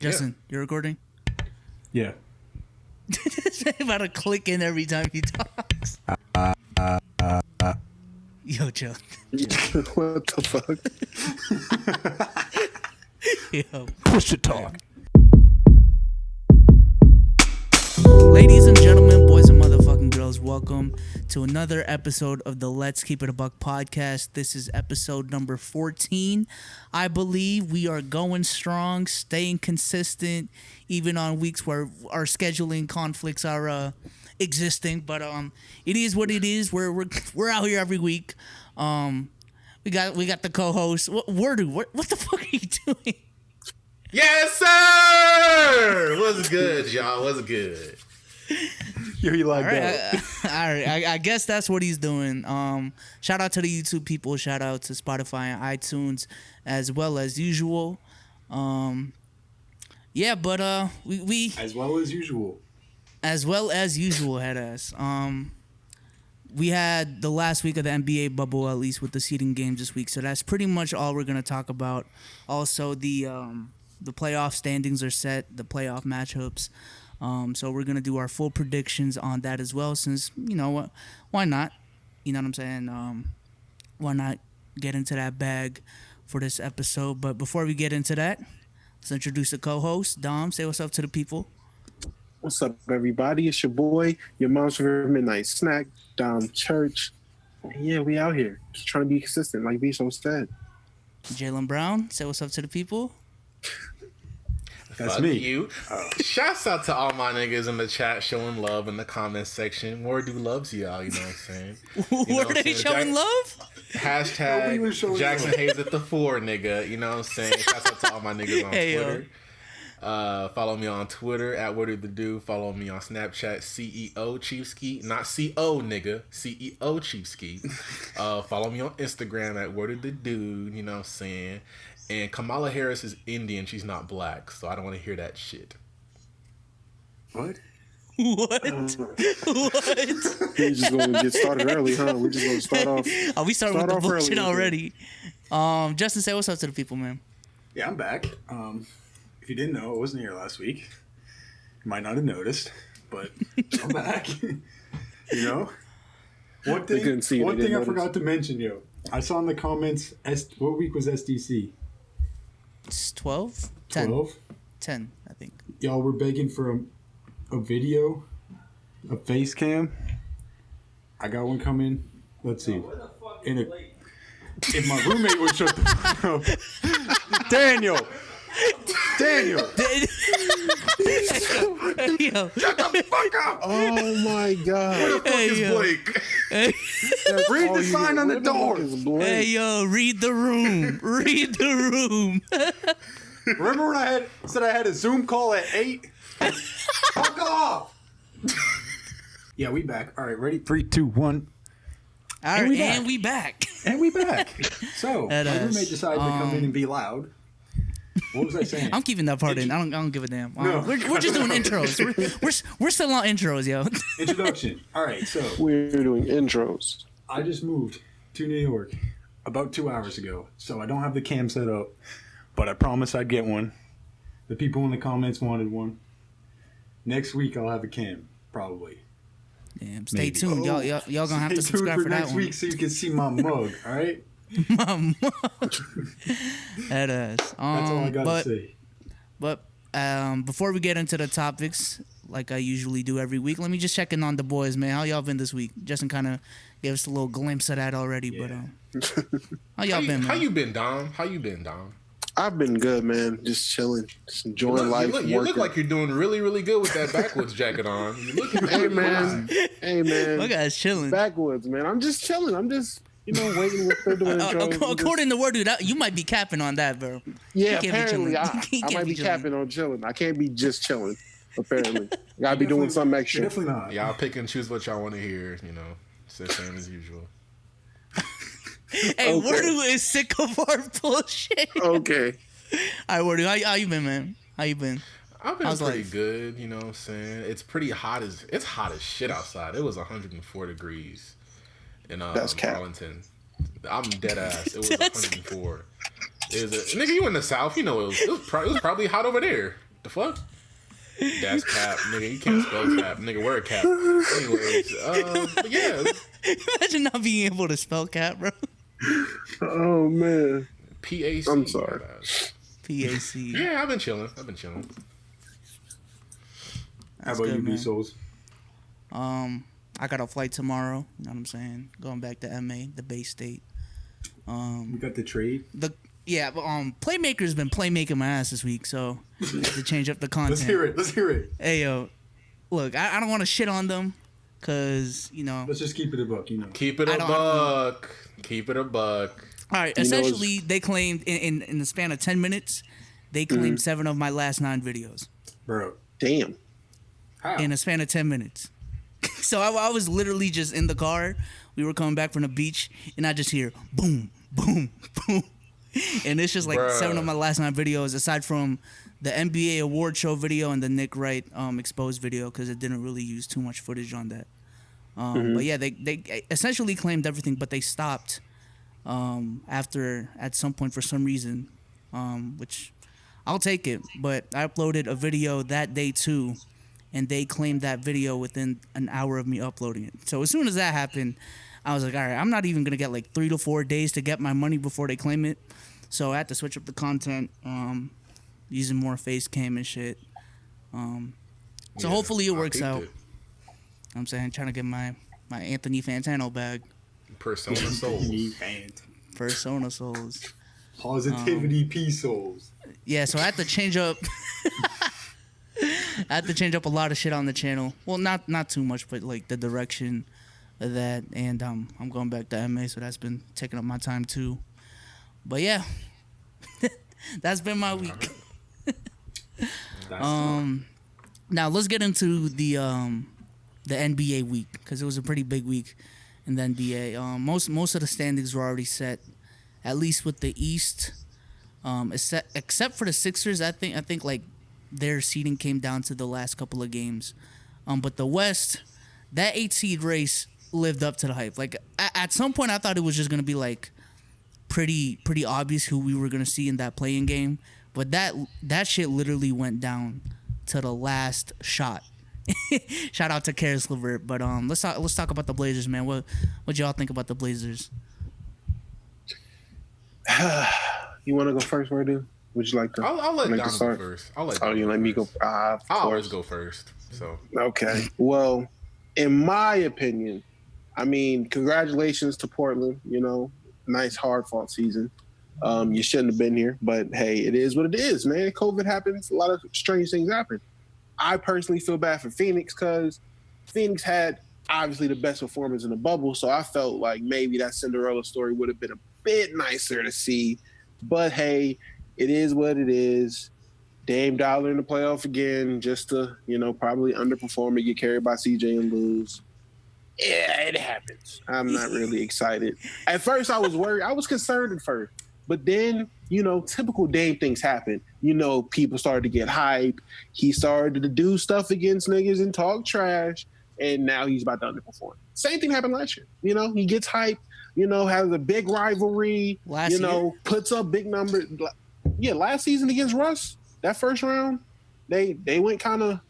Justin, you're recording? Yeah. This man about to click in every time he talks. Yo, Joe. What the fuck? Yo. Push the talk. Ladies and gentlemen, boys and motherfucking girls, welcome to another episode of the Let's Keep It a Buck podcast. This is episode number 14. I believe we are going strong, staying consistent, even on weeks where our scheduling conflicts are existing. But it is what it is. We're out here every week. We got the co-host. Wordu, what the fuck are you doing? Yes, sir! What's good, y'all? What's good? You like All right, that? all right. I guess that's what he's doing. Shout out to the YouTube people. Shout out to Spotify and iTunes as well as usual. Yeah, but we As well as usual. head ass. We had the last week of the NBA bubble, at least with the seeding games this week. So that's pretty much all we're gonna talk about. Also, the playoff standings are set, the playoff matchups. So we're gonna do our full predictions on that as well. Since you know what, why not? You know what I'm saying? Why not get into that bag for this episode? But before we get into that, let's introduce the co-host. Dom, say what's up to the people. What's up, everybody? It's your boy, your mom's favorite midnight snack, Dom Church. And yeah, we out here just trying to be consistent, like Bisho said. Jalen Brown, say what's up to the people. That's Fuck me. You. Shouts out to all my niggas in the chat showing love in the comment section. Wordu loves y'all, you know what I'm saying? Were they showing love? Nobody was showing Jackson love. Hayes at the 4, nigga. You know what I'm saying? Shouts out to all my niggas on Hey, yo. Twitter. Follow me on Twitter at Wordu the Dude. Follow me on Snapchat, CEO Chiefski. Not CO, nigga. CEO Chiefski. Follow me on Instagram at Wordu the Dude. You know what I'm saying? And Kamala Harris is Indian. She's not black. So I don't want to hear that shit. What? What? We just gonna get started early, huh? We just gonna start off. Oh, we started Start with the off bullshit early, already. Justin, say what's up to the people, man. Yeah, I'm back. If you didn't know, I wasn't here last week. You might not have noticed, but I'm back. You know? One They couldn't see it, one they thing I didn't forgot to mention, yo. I saw in the comments, what week was SDC? It's 12? 10. 12? 10, I think. Y'all were begging for a video, a face cam. I got one coming. Let's see. If my roommate would shut the fuck up. Daniel! Yo. Shut the fuck up! Oh my god! Who the fuck Hey, is yo. Blake? Read the sign on the door. Hey, yo, read the room. Read the room. Remember when I said I had a Zoom call at 8? Fuck off! Yeah, we back. All right, ready? 3, 2, 1. All right, we and we back. And we back. So, That my ass. roommate decided to come in and be loud. What was I saying? I'm keeping that part in. I don't give a damn. No. We're just doing intros. We're still on intros, yo. Introduction. All right, so We're doing intros. I just moved to New York about 2 hours ago, so I don't have the cam set up, but I promised I'd get one. The people in the comments wanted one. Next week I'll have a cam, probably. Damn, stay Maybe. tuned. Y'all gonna have to Stay tuned subscribe for that next one. week so you can see my mug, all right? That ass. That's all I got to say. But before we get into the topics, like I usually do every week, let me just check in on the boys, man. How y'all been this week? Justin kind of gave us a little glimpse of that already, Yeah. but how y'all been, man? How you been, Dom? How you been, Dom? I've been good, man. Just chilling, just enjoying life. You look working. like you're doing really, really good with that backwoods jacket on. You look Hey man, My guy's chilling. backwoods, man. I'm just chilling. I'm just waiting with they're doing intros. According to Wordu, you might be capping on that, bro. Yeah, You can't be apparently chilling. You I can't might be be chilling. capping on chilling. I can't be just chilling. Apparently, gotta be doing something You're extra. definitely not. Y'all pick and choose what y'all want to hear. You know, it's the same as usual. Hey, Okay. Wordu is sick of our bullshit. Okay. All right, Wordu, how you been, man? How you been? I've been How's pretty life? good. You know what I'm saying? It's pretty hot as shit outside. It was 104 degrees in That's cap. Arlington. I'm dead ass. It was 104. Nigga, you in the South? You know it was probably hot over there. The fuck? That's cap, nigga. You can't spell cap, nigga. Wear a cap. Anyways, but yeah. Imagine not being able to spell cap, bro. Oh man. PAC. I'm sorry. PAC. Yeah, I've been chilling. How about good, you, man. B-Souls? I got a flight tomorrow. You know what I'm saying? Going back to MA, the Bay State. We got the trade. But Playmaker's been playmaking my ass this week, so I have to change up the content. Let's hear it. Hey yo, look, I don't want to shit on them, cause Let's just keep it a buck, Keep it a buck. Keep it a buck. All right, essentially, they claimed in the span of 10 minutes, they claimed 7 of my last 9 videos. Bro. Damn. How? In a span of 10 minutes. So I was literally just in the car. We were coming back from the beach, and I just hear boom, boom, boom. And it's just like Bruh. 7 of my last 9 videos, aside from the NBA award show video and the Nick Wright exposed video, because it didn't really use too much footage on that. But yeah, they essentially claimed everything, but they stopped after, at some point, for some reason, which I'll take it. But I uploaded a video that day too, and they claimed that video within an hour of me uploading it. So as soon as that happened, I was like, all right, I'm not even going to get like 3 to 4 days to get my money before they claim it. So I had to switch up the content, using more face cam and shit. So hopefully it works out. I'm saying, trying to get my Anthony Fantano bag. Persona Souls. Persona Souls. Positivity P-Souls. Yeah, so I had to change up. I had to change up a lot of shit on the channel. Well, not too much, but like the direction of that. And I'm going back to MA, so that's been taking up my time too. But yeah, that's been my week. Now let's get into the NBA week, because it was a pretty big week in the NBA. Most of the standings were already set, at least with the East. Except for the Sixers, I think like their seeding came down to the last couple of games. But the West, that 8 seed race lived up to the hype. Like at some point, I thought it was just gonna be like pretty obvious who we were gonna see in that play-in game. But that shit literally went down to the last shot. Shout out to Karis LeVert. But let's talk about the Blazers, man. What y'all think about the Blazers? You want to go first, Wordu? Would you like to? I'll let Don go start? first. You let me go. I'll always go first. So okay. Well, in my opinion, I mean, congratulations to Portland. Nice hard fought season. You shouldn't have been here, but hey, it is what it is, man. COVID happens. A lot of strange things happen. I personally feel bad for Phoenix, because Phoenix had obviously the best performance in the bubble, so I felt like maybe that Cinderella story would have been a bit nicer to see. But hey, it is what it is. Dame Dollar in the playoff again, just to, probably underperform and get carried by CJ and lose. Yeah, it happens. I'm not really excited. At first, I was worried. I was concerned at first. But then, typical Dame things happen. People started to get hype. He started to do stuff against niggas and talk trash. And now he's about to underperform. Same thing happened last year. He gets hype, has a big rivalry, puts up big numbers. Yeah, last season against Russ, that first round, they went kind of...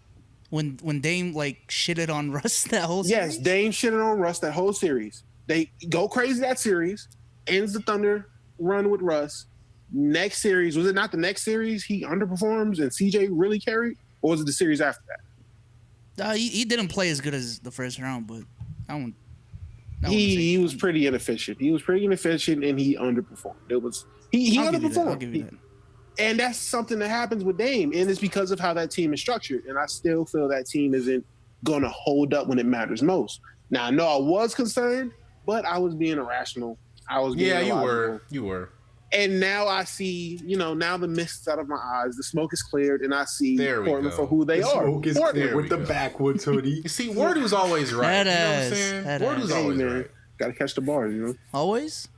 When Dame, shitted on Russ that whole series? Yes, Dame shitted on Russ that whole series. They go crazy that series, ends the Thunder run with Russ. Next series, was it not the next series he underperforms and CJ really carried? Or was it the series after that? He didn't play as good as the first round, but he was pretty inefficient. He was pretty inefficient and he underperformed. He underperformed. I'll give you that. And that's something that happens with Dame, and it's because of how that team is structured. And I still feel that team isn't going to hold up when it matters most. Now, I know I was concerned, but I was being irrational. You were. And now I see, now the mist's out of my eyes. The smoke is cleared, and I see Portland for who they are. Smoke is clear with the backwoods hoodie. You see, Wordu's always right. You know what I'm saying? Wordu's always right. Got to catch the bars, Always?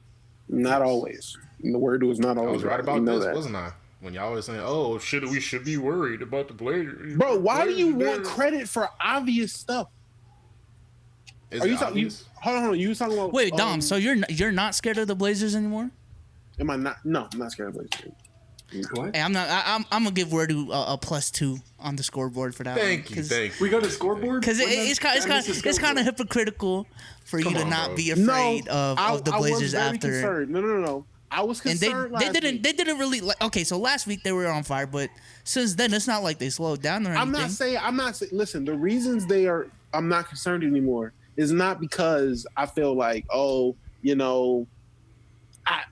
Not always. The Wordu is not always I was right about this, wasn't I? When y'all was saying, "Oh, we should be worried about the Blazers." Bro, why do you want credit for obvious stuff? Are you talking? Hold on. You talking about? Wait, Dom. So you're not scared of the Blazers anymore? Am I not? No, I'm not scared of the Blazers. What? Hey, I'm gonna give Wordu a +2 on the scoreboard for that. Thank one, you, thank you. We got a scoreboard? Because it's kind of hypocritical for you Come to on, not bro. be No, afraid of the I was Blazers very after. concerned. No. I was And concerned last week. they didn't really like. Okay, so last week they were on fire, but since then it's not like they slowed down or anything. I'm not saying. Listen, the reasons I'm not concerned anymore is not because I feel like,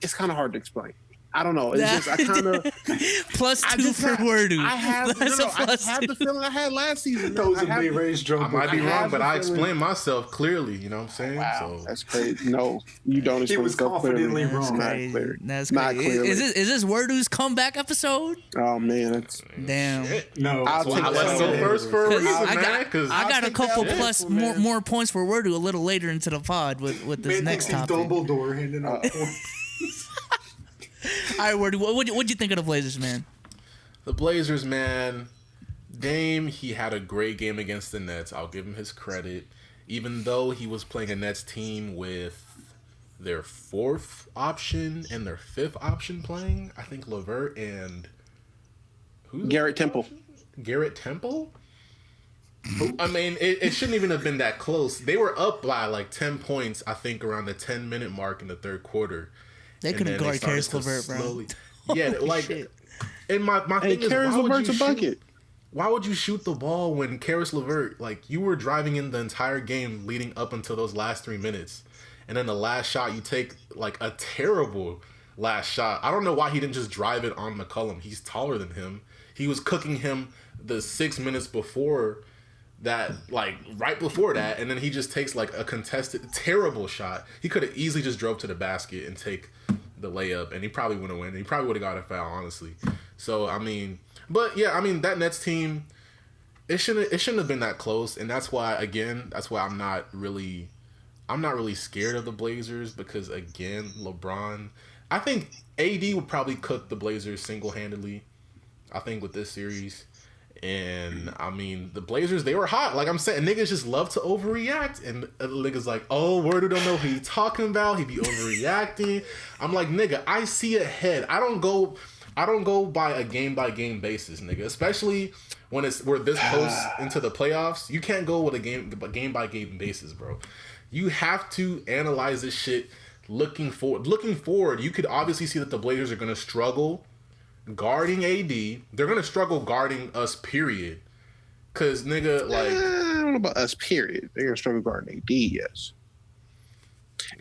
it's kind of hard to explain. I don't know. It's just I kind of +2 for Wordu. I have That's a +2. the feeling I had last season. That was a I have- mid-range jump. I might be I wrong, have but a I feeling- explained myself clearly. You know what I'm saying? Wow, So that's crazy. No, you don't explain was yourself confidently clearly. wrong. Not Crazy. clear. That's Not crazy. clearly. Is this Wordu's comeback episode? Oh man, that's Damn. No. I'll so take I that. let him go first for a reason, I man. got, Because I got a take couple that plus one, man. more points for Wordu a little later into the pod with this Man next thinks he's topic. All Dumbledore handing out points. right, Wordu, what'd you think of the Blazers, man? the Blazers, man, Dame, he had a great game against the Nets. I'll give him his credit. Even though he was playing a Nets team with their fourth option and their fifth option playing, I think LeVert and Garrett Temple. Garrett Temple? I mean, it shouldn't even have been that close. They were up by like 10 points, I think, around the 10-minute mark in the third quarter. They And couldn't then they guard Karis started to LeVert, bro. slowly- Yeah, Holy like, shit. and my Hey, thing is, Karis why would LeVert's you a shoot? bucket. Why would you shoot the ball when Karis LeVert, like, you were driving in the entire game leading up until those last 3 minutes, and then the last shot you take like a terrible last shot. I don't know why he didn't just drive it on McCollum. He's taller than him. He was cooking him the 6 minutes before that, like right before that, and then he just takes like a contested terrible shot. He could have easily just drove to the basket and take the layup, and he probably would have won. He probably would have got a foul, honestly. So I mean, but yeah, I mean that Nets team, it shouldn't have been that close, and that's why I'm not really scared of the Blazers, because again, LeBron, I think AD would probably cook the Blazers single-handedly, I think, with this series. And I mean, the Blazers, they were hot. Like I'm saying, niggas just love to overreact. And niggas like, oh, Wordu don't know who he talking about. He be overreacting. I'm like, nigga, I see ahead. I don't go by a game-by-game basis, nigga. Especially when we're this close into the playoffs. You can't go with a game-by-game basis, bro. You have to analyze this shit looking forward. Looking forward, you could obviously see that the Blazers are going to struggle guarding AD. They're going to struggle guarding us, period. Because, nigga, like... I don't know about us, period. They're going to struggle guarding AD, yes.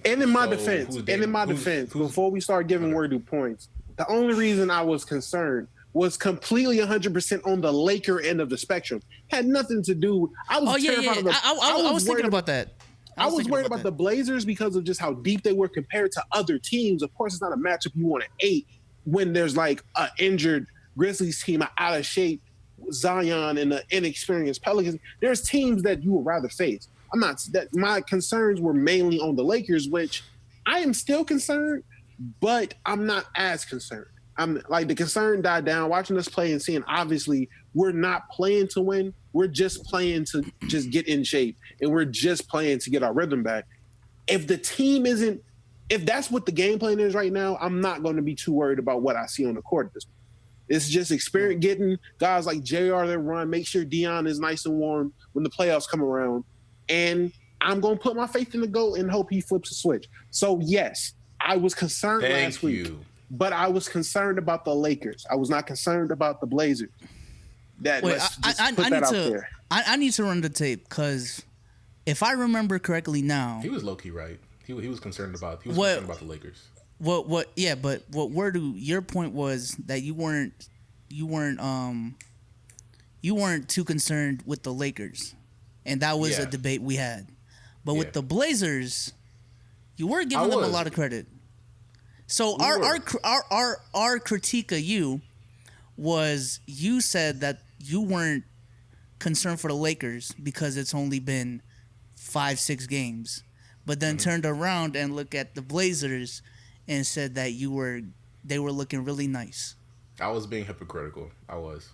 And in my So, defense, before we start giving Wordu points, the only reason I was concerned was completely 100% on the Laker end of the spectrum. Had nothing to do... I was terrified of the... I was thinking about that. I was worried about the Blazers because of just how deep they were compared to other teams. Of course, it's not a matchup you want to 8 when there's like an injured Grizzlies team, out of shape Zion, and an inexperienced Pelicans. There's teams that you would rather face. My concerns were mainly on the Lakers, which I am still concerned, but I'm not as concerned. I'm like, the concern died down watching us play and seeing, obviously, we're not playing to win. We're just playing to just get in shape, and we're just playing to get our rhythm back. If the team isn't, if that's what the game plan is right now, I'm not going to be too worried about what I see on the court at this point. It's just experience, getting guys like JR that run, make sure Dion is nice and warm when the playoffs come around. And I'm going to put my faith in the GOAT and hope he flips a switch. So, yes, I was concerned last week, but I was concerned about the Lakers. I was not concerned about the Blazers. Wait, I need to run the tape, because if I remember correctly now, he was low-key right. He was concerned about the Lakers. What Wordu, your point was that you weren't too concerned with the Lakers, and that was a debate we had. But with the Blazers, you were giving them a lot of credit. So our critique of you was, you said that you weren't concerned for the Lakers because it's only been 5-6 games, but then turned around and looked at the Blazers and said that they were looking really nice. I was being hypocritical. I was.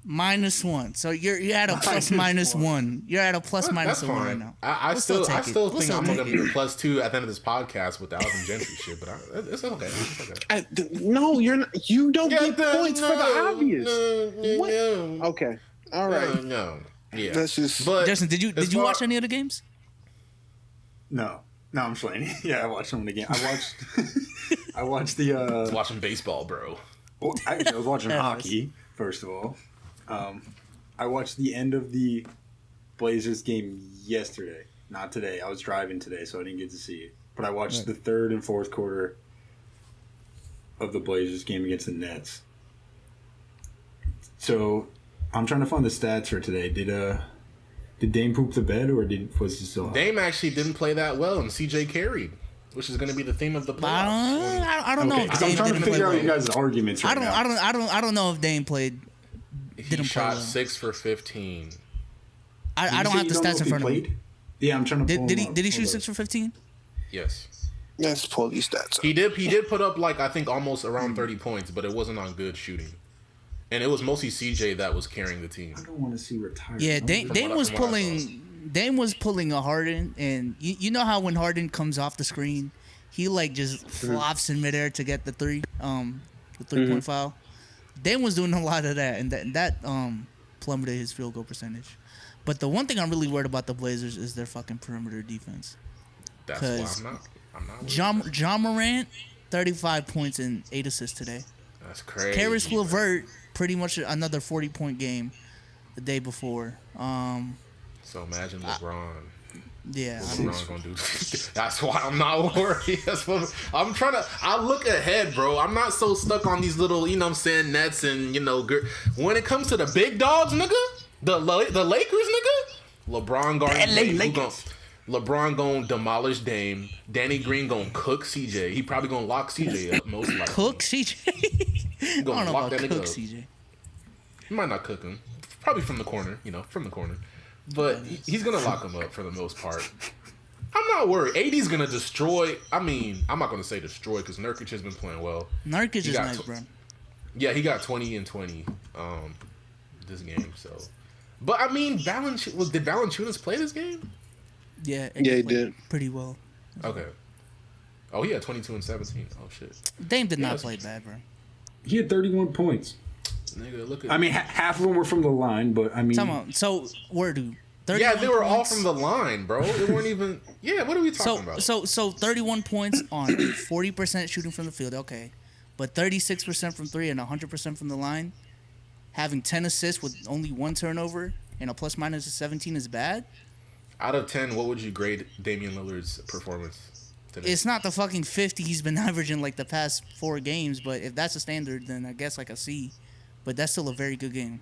-1. So you're at a plus minus one. You're at a plus minus That's one right fine. now. I We'll still take it. think We'll I'm take gonna be it. a +2 at the end of this podcast with the Alvin Gentry shit, but it's okay. It's okay. No, you're not. You don't get points for the obvious. What? No, Okay. All right. no. Yeah. That's just. But Justin, did you watch any of the games? No, I'm just playing. Yeah, I watched some of the game. I watched the. watching baseball, bro. Well, actually, I was watching hockey first of all. I watched the end of the Blazers game yesterday, not today. I was driving today, so I didn't get to see it. But I watched the third and fourth quarter of the Blazers game against the Nets. So I'm trying to find the stats for today. Did Dame poop the bed, or was he still out? Dame actually didn't play that well, and CJ carried, which is going to be the theme of the playoffs. I don't know Okay, if 'cause I'm Dame trying to didn't play figure out well. you guys' arguments right now. I don't know if Dame played. He Didn't play shot well. 6 for 15. I don't Say have you the know stats if in he front of me. played? Yeah, I'm trying to pull Did him he up. did he shoot Hold 6 for 15? Yes. Let's pull these stats up. He did put up, like, I think almost around 30 points, but it wasn't on good shooting. And it was mostly CJ that was carrying the team. I don't want to see retirement. Yeah, Dame was from what I pulling a Harden, and you know how when Harden comes off the screen, he like just flops in midair to get the three, the 3-point foul. Dame was doing a lot of that, and that plummeted his field goal percentage. But the one thing I'm really worried about the Blazers is their fucking perimeter defense. That's 'Cause why I'm not worried. John Morant, 35 points and 8 assists today. That's crazy. Karis LeVert, pretty much another 40-point game the day before. So imagine LeBron. Yeah, I LeBron's gonna do. That's why I'm not worried. That's what I'm trying to. I look ahead, bro. I'm not so stuck on these little, you know what I'm saying, Nets and when it comes to the big dogs, nigga, the Lakers, nigga, LeBron gonna demolish Dame. Danny Green gonna cook CJ. He probably gonna lock CJ up most likely. Cook CJ. I gonna don't know lock about that Cook nigga up. CJ. He might not cook him. Probably from the corner, from the corner. But he's going to lock him up for the most part. I'm not worried. AD's going to destroy. I mean, I'm not going to say destroy because Nurkic has been playing well. Nurkic is nice, bro. Yeah, he got 20 and 20 this game. So, but I mean, did Valanciunas play this game? Yeah, he did pretty well. Okay. Oh, he had 22 and 17. Oh, shit. Dame did not play bad, bro. He had 31 points. Nigga, look at. I mean, half of them were from the line, but I mean. So, Wordu. Yeah, they were all from the line, bro. They weren't even. Yeah, what are we talking about? So 31 points on 40% shooting from the field, okay. But 36% from 3 and 100% from the line. Having 10 assists with only 1 turnover and a plus minus of 17 is bad. Out of 10, what would you grade Damian Lillard's performance today? It's not the fucking 50 he's been averaging like the past 4 games, but if that's a standard, then I guess like a C. But that's still a very good game.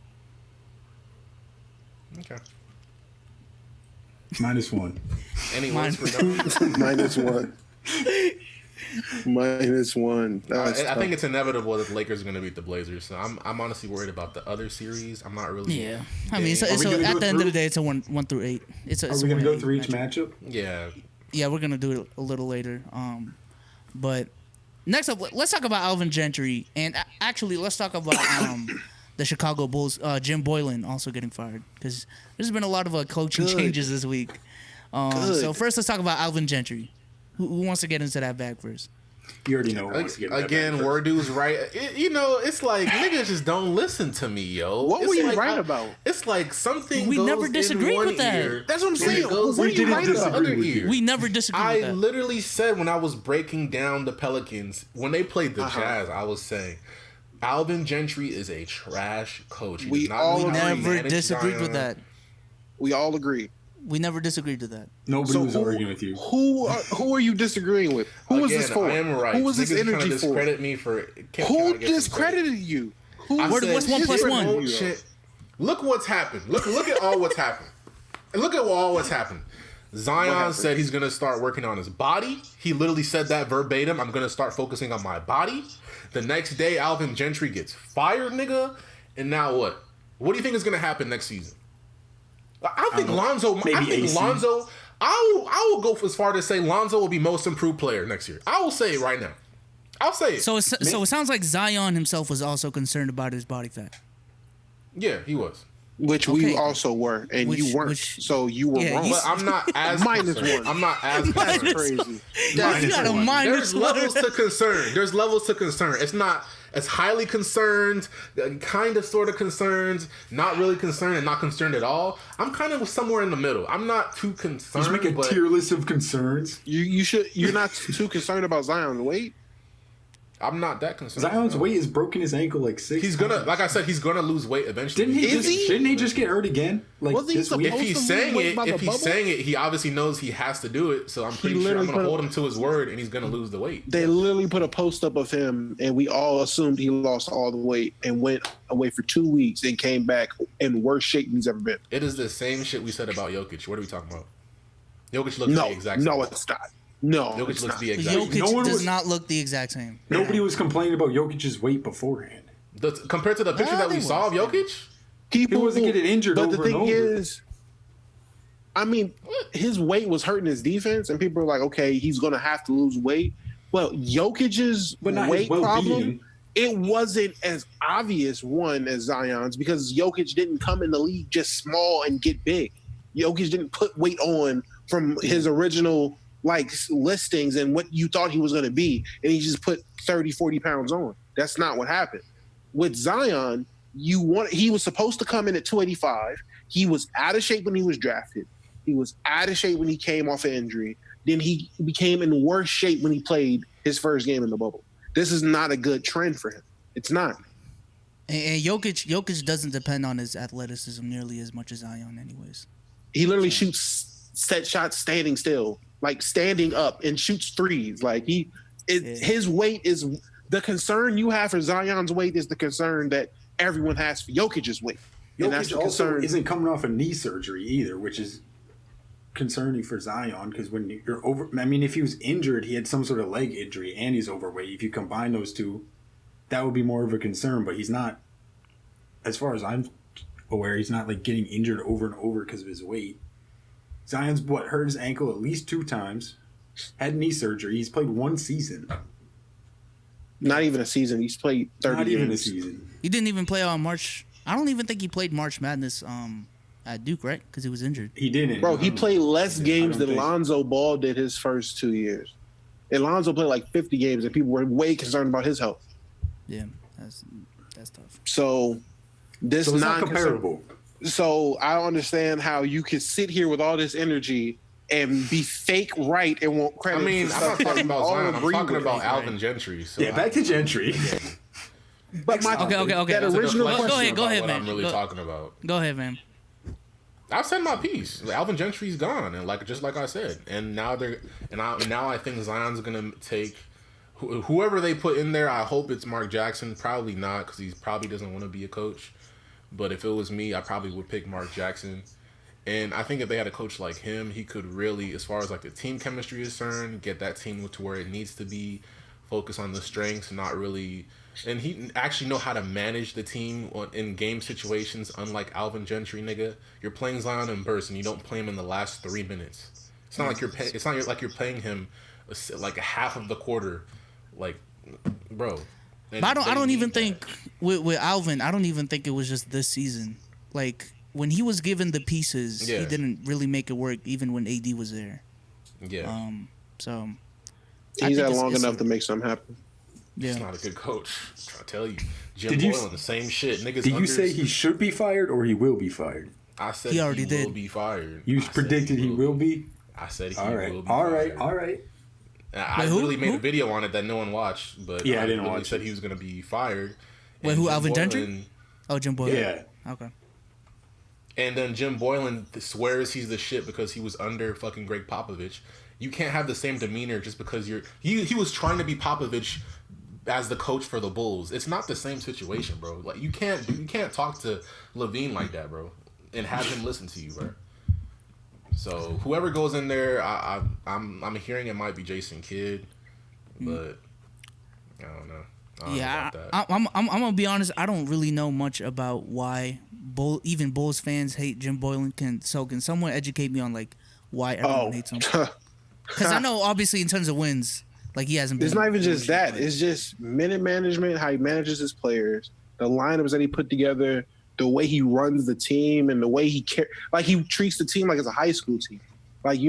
Okay. -1. Any words for Dame? -1. -1. I think it's inevitable that the Lakers are going to beat the Blazers. So I'm honestly worried about the other series. I'm not really. Yeah, I mean, so Are we gonna at go the end of through? the day, it's a 1 through 8. Are we going to go through each matchup? Yeah. Yeah, we're gonna do it a little later. But next up, let's talk about Alvin Gentry, and actually, let's talk about the Chicago Bulls. Jim Boylan also getting fired because there's been a lot of coaching changes this week. So first, let's talk about Alvin Gentry. Who wants to get into that bag first? You already know. Who wants to get Again, that back Wordu's right. It's like niggas just don't listen to me, yo. What It's were you like right about? It's like something. We goes never in disagreed one with that. ear, That's what I'm and it saying. goes What in are you the right about? other with ear. you. We never disagreed I with that. literally said when I was breaking down the Pelicans when they played the Jazz, I was saying Alvin Gentry is a trash coach. He We does not all know how to never manage disagreed Zion. with that. We all agree. We never disagreed with that. Nobody was arguing with you. Who are you disagreeing with? Who was this for? I am right. Who was this Niggas trying energy to for? discredit me for. Who discredited you? Who? I said, what's 1 plus different 1? old shit. Look what's happened. Look at all what's happened. And look at all what's happened. Zion said he's gonna start working on his body. He literally said that verbatim. I'm gonna start focusing on my body. The next day, Alvin Gentry gets fired, nigga. And now what? What do you think is gonna happen next season? I think Lonzo. Maybe I think AC. Lonzo. I will go as far to say Lonzo will be most improved player next year. I will say it right now. I'll say it. So it sounds like Zion himself was also concerned about his body fat. Yeah, he was. Which Okay. we also were, and you weren't. So you were wrong. But I'm not as Minus concerned. one. I'm not as That's concerned. crazy. You got a minus There's levels to concern. There's levels to concern. It's not as highly concerned, kind of, sort of concerned, not really concerned, and not concerned at all. I'm kind of somewhere in the middle. I'm not too concerned. Just make a but tier list of concerns. You're not too concerned about Zion's weight. I'm not that concerned. Zion's weight has broken his ankle like 6 He's times. gonna, like I said, he's gonna lose weight eventually. Didn't he just get hurt again? Like Wasn't he this week? supposed If he's to saying lose weight it, by if the he's bubble? saying it, he obviously knows he has to do it. So I'm pretty sure I'm literally gonna put a- hold him to his word, and he's gonna lose the weight. They literally put a post up of him, and we all assumed he lost all the weight and went away for 2 weeks and came back in worse shape than he's ever been. It is the same shit we said about Jokic. What are we talking about? Jokic looks No, the exact same. no, it's not. No, Jokic it's looks not. the exact same. Jokic No one does was- not look the exact same. Nobody was complaining about Jokic's weight beforehand. Compared to the picture that we they saw of was. Jokic, People He wasn't getting injured But the over thing and over. is, I mean, his weight was hurting his defense, and people are like, okay, he's going to have to lose weight. Well, Jokic's But not his weight well-being. problem, it wasn't as obvious one as Zion's because Jokic didn't come in the league just small and get big. Jokic didn't put weight on from his original like listings and what you thought he was going to be, and he just put 30, 40 pounds on. That's not what happened. With Zion, he was supposed to come in at 285. He was out of shape when he was drafted. He was out of shape when he came off an injury. Then he became in worse shape when he played his first game in the bubble. This is not a good trend for him. It's not. And Jokic doesn't depend on his athleticism nearly as much as Zion, anyways. He literally shoots set shots standing still, like standing up, and shoots threes. Like his weight is the concern you have for Zion's weight is the concern that everyone has for Jokic's weight. And that's Jokic the also concern. isn't coming off a knee surgery either, which is concerning for Zion because when you're over, I mean, if he was injured, he had some sort of leg injury and he's overweight. If you combine those two, that would be more of a concern. But he's not, as far as I'm aware, he's not like getting injured over and over because of his weight. Zion's hurt his ankle at least 2 times, had knee surgery. He's played 1 season. Not even a season. He's played 30 Not even a games. season. He didn't even play on March. I don't even think he played March Madness at Duke, right? Because he was injured. He didn't. Bro, he played less games I than don't think- Lonzo Ball did his first 2 years. And Lonzo played like 50 games, and people were way concerned about his health. Yeah, that's tough. So this So it's not non-concern- comparable. So I don't understand how you can sit here with all this energy and be fake right and want credit. I mean, for I'm stuff not that talking we about all Zion. I'm agree talking with. about Alvin Gentry. So Yeah, back to Gentry. But my Okay. that That's a original deflection question. Go ahead, about what man. I'm really Go- talking about. Go ahead, man. I've said my piece. Alvin Gentry's gone, and just like I said, and now I think Zion's gonna take whoever they put in there. I hope it's Mark Jackson. Probably not, because he probably doesn't want to be a coach. But if it was me, I probably would pick Mark Jackson. And I think if they had a coach like him, he could really, as far as like the team chemistry is concerned, get that team to where it needs to be, focus on the strengths, not really. And he actually know how to manage the team in game situations, unlike Alvin Gentry, nigga. You're playing Zion in burst, and you don't play him in the last 3 minutes. It's not like you're playing him like a half of the quarter, like, bro. And But I don't they even need think that. with Alvin. I don't even think it was just this season. Like when he was given the pieces, Yeah. he didn't really make it work, even when AD was there. Yeah, So He's I think had it's- long it's- enough to make something happen. Yeah. he's not a good coach. I'm trying to tell you, Jim Did you- Boylan, the same shit. Niggas. Did you unders- say he should be fired or he will be fired? I said He he already will did. be fired. You I said predicted he will be? I said he All right. will be All right. fired. All right. I Wait, who? literally made Who? a video on it that no one watched, but Yeah, I didn't literally watch said it. he was going to be fired. Wait, And who, Jim Alvin Gentry? Boylan- Oh, Jim Boylan. Yeah. Okay. And then Jim Boylan swears he's the shit because he was under fucking Greg Popovich. You can't have the same demeanor just because he was trying to be Popovich as the coach for the Bulls. It's not the same situation, bro. Like you can't talk to Levine like that, bro, and have him listen to you, bro. So whoever goes in there, I'm hearing it might be Jason Kidd, but I don't know. I don't know Yeah, about that. I'm gonna be honest. I don't really know much about why even Bulls fans hate Jim Boylan. Can someone educate me on like why everyone hates him? Because I know obviously in terms of wins, like he hasn't been. It's not even just that. but- It's just minute management, how he manages his players, the lineups that he put together, the way he runs the team and the way he he treats the team like it's a high school team. Like,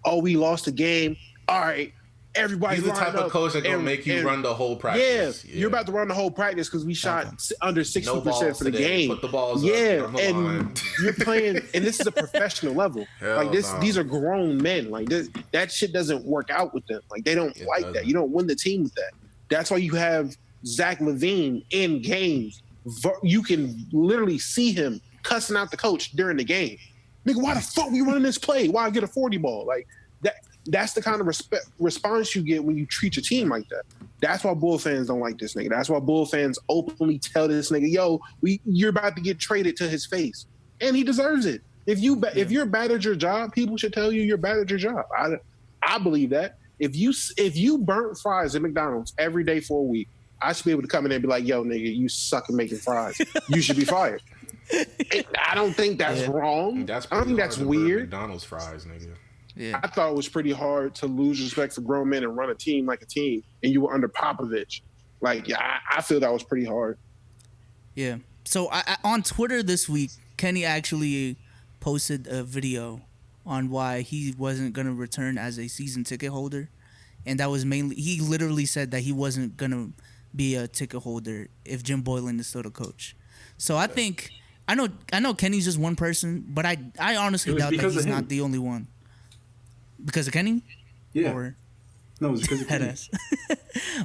oh, we lost a game. All right, everybody. He's the type of coach that gonna make you run the whole practice. Yeah, you're about to run the whole practice because we shot under 60% for the game. Put the balls up, on the and line. You're playing, and this is a professional level. These are grown men. Like that shit doesn't work out with them. Like they don't that. You don't win the team with that. That's why you have Zach LaVine in games. You can literally see him cussing out the coach during the game. Nigga, why the fuck we running this play? Why I get a 40 ball? Like that's the kind of response you get when you treat your team like that. That's why Bull fans don't like this nigga. That's why Bull fans openly tell this nigga, yo, you're about to get traded to his face. And he deserves it. If you're bad at your job, people should tell you you're bad at your job. I believe that. If you burnt fries at McDonald's every day for a week, I should be able to come in there and be like, yo, nigga, you suck at making fries. You should be fired. I don't think that's wrong. I don't think that's weird. McDonald's fries, nigga. Yeah. I thought it was pretty hard to lose respect for grown men and run a team like a team, and you were under Popovich. Like, yeah, I feel that was pretty hard. Yeah. So I on Twitter this week, Kenny actually posted a video on why he wasn't going to return as a season ticket holder. And that was mainly, he literally said that he wasn't going to be a ticket holder if Jim Boylan is still the coach. So I think, I know Kenny's just one person, but I honestly doubt that he's not the only one. Because of Kenny? Yeah. Or no, it was because of Kenny.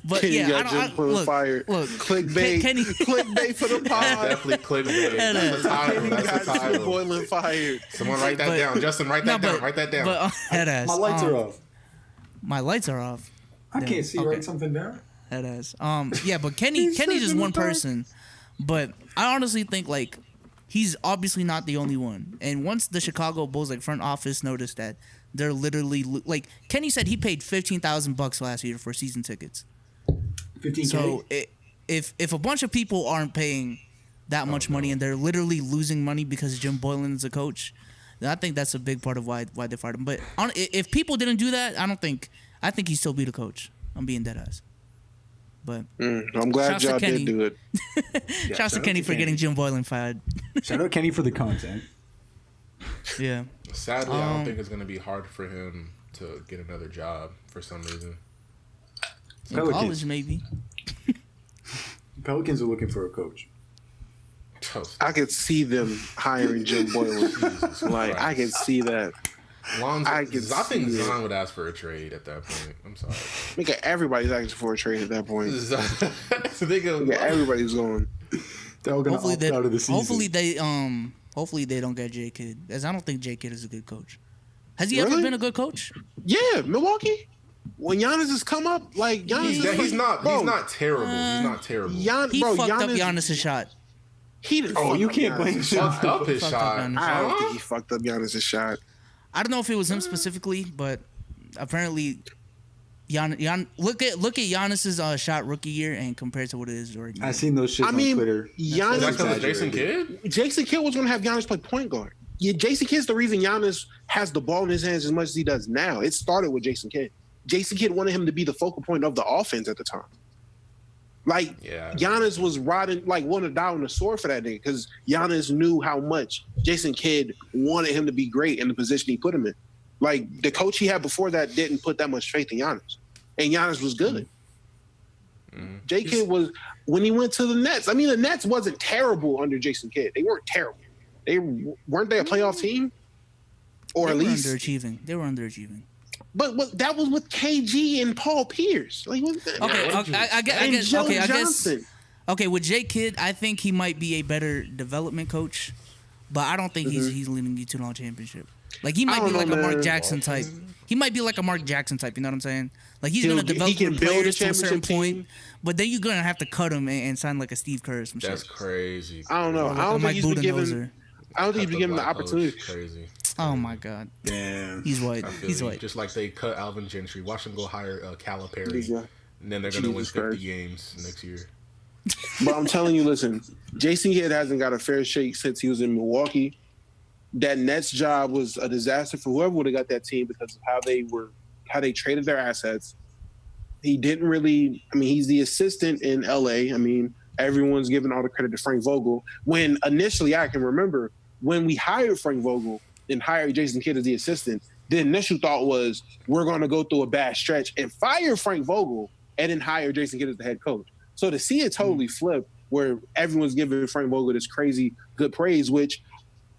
But Kenny yeah, look, clickbait, Kenny, clickbait for the pod. Definitely clickbait. That's the title. That's the title. Boylan fired. Someone write that down. Justin, write that down. Write that down. But my lights are off. My lights are off. I can't see. Write something down. Yeah, but Kenny's just one person. But I honestly think like he's obviously not the only one. And once the Chicago Bulls front office noticed that they're literally Kenny said he paid $15,000 last year for season tickets. $15K. So if a bunch of people aren't paying that much money and they're literally losing money because Jim Boylan is a coach, then I think that's a big part of why they fired him. But if people didn't do that, I think he'd still be the coach. I'm being dead ass. But I'm glad y'all did do it. Shouts to Kenny for getting Jim Boylan fired. Shout out Kenny for the content. Yeah. Sadly, I don't think it's going to be hard for him to get another job for some reason. In college, maybe. Pelicans are looking for a coach. I could see them hiring Jim Boylan. I can see that. I think Zion would ask for a trade at that point. I'm sorry. Nigga, everybody's asking for a trade at that point. Everybody's going. They're all going to opt out of the season. Hopefully they don't get J Kidd, as I don't think J Kidd is a good coach. Has he ever been a good coach? Yeah, Milwaukee. When Giannis has come up, he's not terrible. He's not terrible. He fucked up Giannis' shot. You can't blame him. Fucked up his shot. I don't think he fucked up Giannis' shot. I don't know if it was him specifically, but apparently, look at Giannis's shot rookie year and compared to what it is right now. I seen those shit on Twitter. Giannis, Jason Kidd? Jason Kidd was going to have Giannis play point guard. Yeah, Jason Kidd's the reason Giannis has the ball in his hands as much as he does now. It started with Jason Kidd. Jason Kidd wanted him to be the focal point of the offense at the time. Giannis was wanted to die on the sword for that nigga because Giannis knew how much Jason Kidd wanted him to be great in the position he put him in. Like, the coach he had before that didn't put that much faith in Giannis. And Giannis was good. J. Kidd was, when he went to the Nets, I mean, the Nets wasn't terrible under Jason Kidd. They weren't terrible. Weren't they a playoff team? Or at least underachieving. They were underachieving. But that was with KG and Paul Pierce. Like, I guess. Okay, with J. Kidd, I think he might be a better development coach, but I don't think he's leading you to no championship. Like, he might be like a Mark Jackson type. He might be like a Mark Jackson type. You know what I'm saying? Like, he's gonna develop players to a certain point, but then you're gonna have to cut him and sign like a Steve Kerr or some shit. That's crazy. I don't know. I don't think he's been given. I don't think he's been given the opportunity. Crazy. Oh my God! Damn, he's white. He's white. Just like they cut Alvin Gentry. Watch them go hire Calipari, and then they're gonna win 50 games next year. But I'm telling you, listen, Jason Kidd hasn't got a fair shake since he was in Milwaukee. That Nets job was a disaster for whoever would have got that team because of how they traded their assets. He didn't really. I mean, he's the assistant in LA. I mean, everyone's giving all the credit to Frank Vogel. When initially, I can remember when we hired Frank Vogel and hired Jason Kidd as the assistant, the initial thought was we're going to go through a bad stretch and fire Frank Vogel and then hire Jason Kidd as the head coach. So to see it totally flip, where everyone's giving Frank Vogel this crazy good praise, which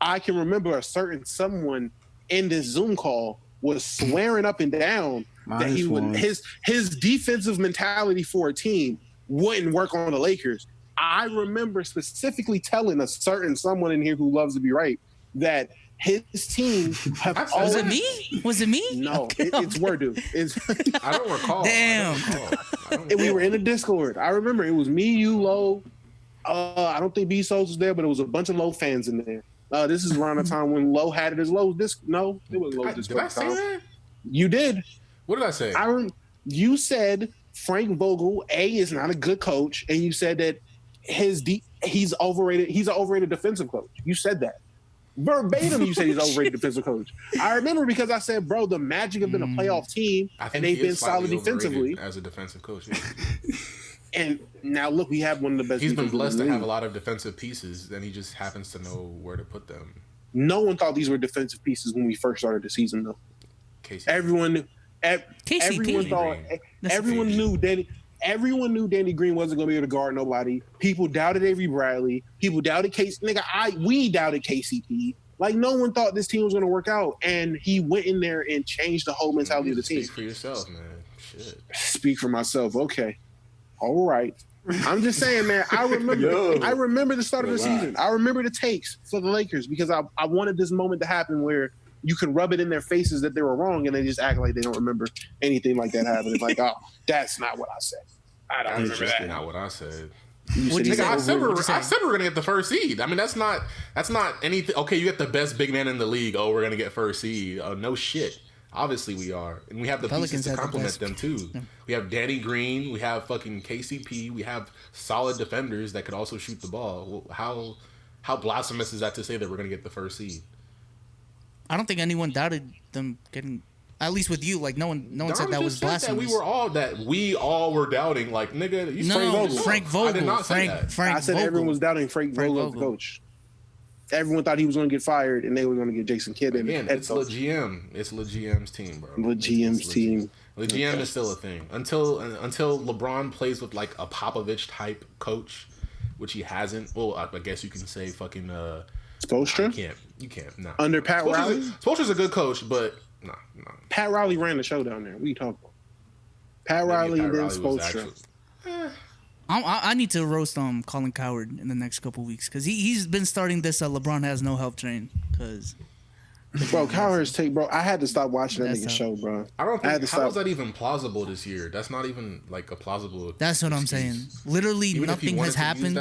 I can remember a certain someone in this Zoom call was swearing up and down that he would his defensive mentality for a team wouldn't work on the Lakers. I remember specifically telling a certain someone in here who loves to be right that his team have Was it me? Was it me? No, Okay. it's Wordu. I don't recall. Damn. And we were in the Discord. I remember it was me, you, Low. I don't think B Souls was there, but it was a bunch of Low fans in there. This is around the time when Low had it as Low's disc. No, it was Low's Discord. Did I say that? You did. What did I say? You said Frank Vogel is not a good coach, and you said that he's overrated. He's an overrated defensive coach. You said that verbatim. You said he's an overrated defensive coach. I remember because I said, bro, the Magic have been a playoff team, and they've been solid defensively as a defensive coach. Yeah. And now look, we have one of the best. He's been blessed to have a lot of defensive pieces, and he just happens to know where to put them. No one thought these were defensive pieces when we first started the season, though. Everyone knew. Everyone knew Danny. Everyone knew Danny Green wasn't going to be able to guard nobody. People doubted Avery Bradley. People doubted we doubted KCP. Like, no one thought this team was going to work out, and he went in there and changed the whole mentality of the team. Speak for yourself, man. Shit. Speak for myself. Okay. All right. I'm just saying, man, I remember the start of the season. I remember the takes for the Lakers because I wanted this moment to happen where you can rub it in their faces that they were wrong and they just act like they don't remember anything like that happening. Like, oh, that's not what I said. I don't remember that. Not what I said. I said we're gonna get the first seed. I mean, that's not anything. Okay, you get the best big man in the league. Oh, we're gonna get first seed. No shit. Obviously we are, and we have the pieces to complement them too. Yeah. We have Danny Green, we have fucking KCP, we have solid defenders that could also shoot the ball. Well, how blasphemous is that to say that we're gonna get the first seed? I don't think anyone doubted them getting. At least with you, like no one said that was blasphemous. We all were doubting, like, nigga. Frank Vogel. I did not say that. I said everyone was doubting Frank Vogel as coach. Everyone thought he was going to get fired, and they were going to get Jason Kidd. Again, it's Le GM. It's Le GM's team, bro. Le GM's team. Le GM is still a thing until LeBron plays with like a Popovich type coach, which he hasn't. Well, I guess you can say fucking Spoelstra. You can't. No. Under Pat Riley. Spoelstra's a good coach, but no. Pat Riley ran the show down there. What are you talking about? Pat Riley and then Spoelstra. I need to roast Colin Cowherd in the next couple weeks because he's been starting this LeBron has no help train. Because bro, Cowherd's take, bro. I had to stop watching that nigga show, bro. I don't think how is that even plausible this year? That's not even like a plausible. That's what I'm saying. Literally nothing has happened.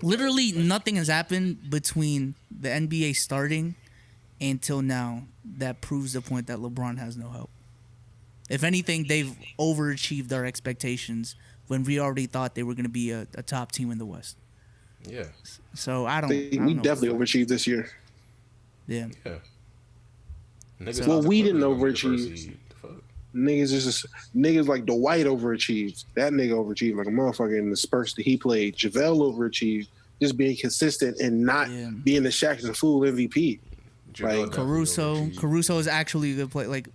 Literally nothing has happened between the NBA starting until now that proves the point that LeBron has no help. If anything, they've overachieved our expectations when we already thought they were going to be a top team in the West. Yeah. So we definitely overachieved this year. Yeah. Well, we didn't overachieve. Niggas like Dwight overachieved. That nigga overachieved like a motherfucker in the spurts that he played. JaVale overachieved, just being consistent and not being the Shaq and the Fool MVP. Like Caruso is actually a good player. Like,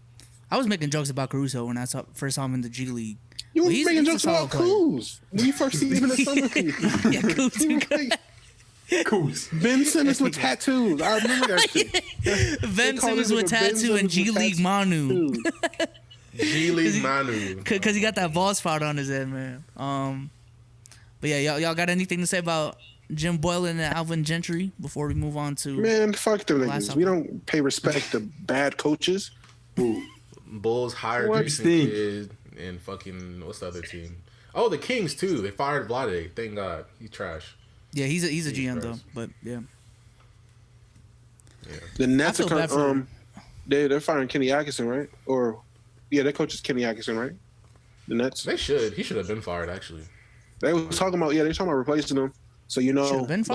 I was making jokes about Caruso when I first saw him in the G League. You were making jokes about Kuz when you first seen him in the summer league. Yeah, Kuz. Kuz. Ben Simmons with tattoos. I remember that shit. Ben Simmons with tattoo and G League Manu. G League Manu. Because he got that ball spot on his head, man. But yeah, y'all got anything to say about Jim Boylan and Alvin Gentry before we move on to? Man, fuck them niggas. We don't pay respect to bad coaches. Bulls hired Jason Kidd and fucking what's the other team? Oh, the Kings too. They fired Vlade. Thank God. He's trash. Yeah, he's a GM though. But yeah. The Nets are they're firing Kenny Atkinson, right? Or their coach is Kenny Atkinson, right? The Nets. They should. He should have been fired actually. They were talking about replacing him. So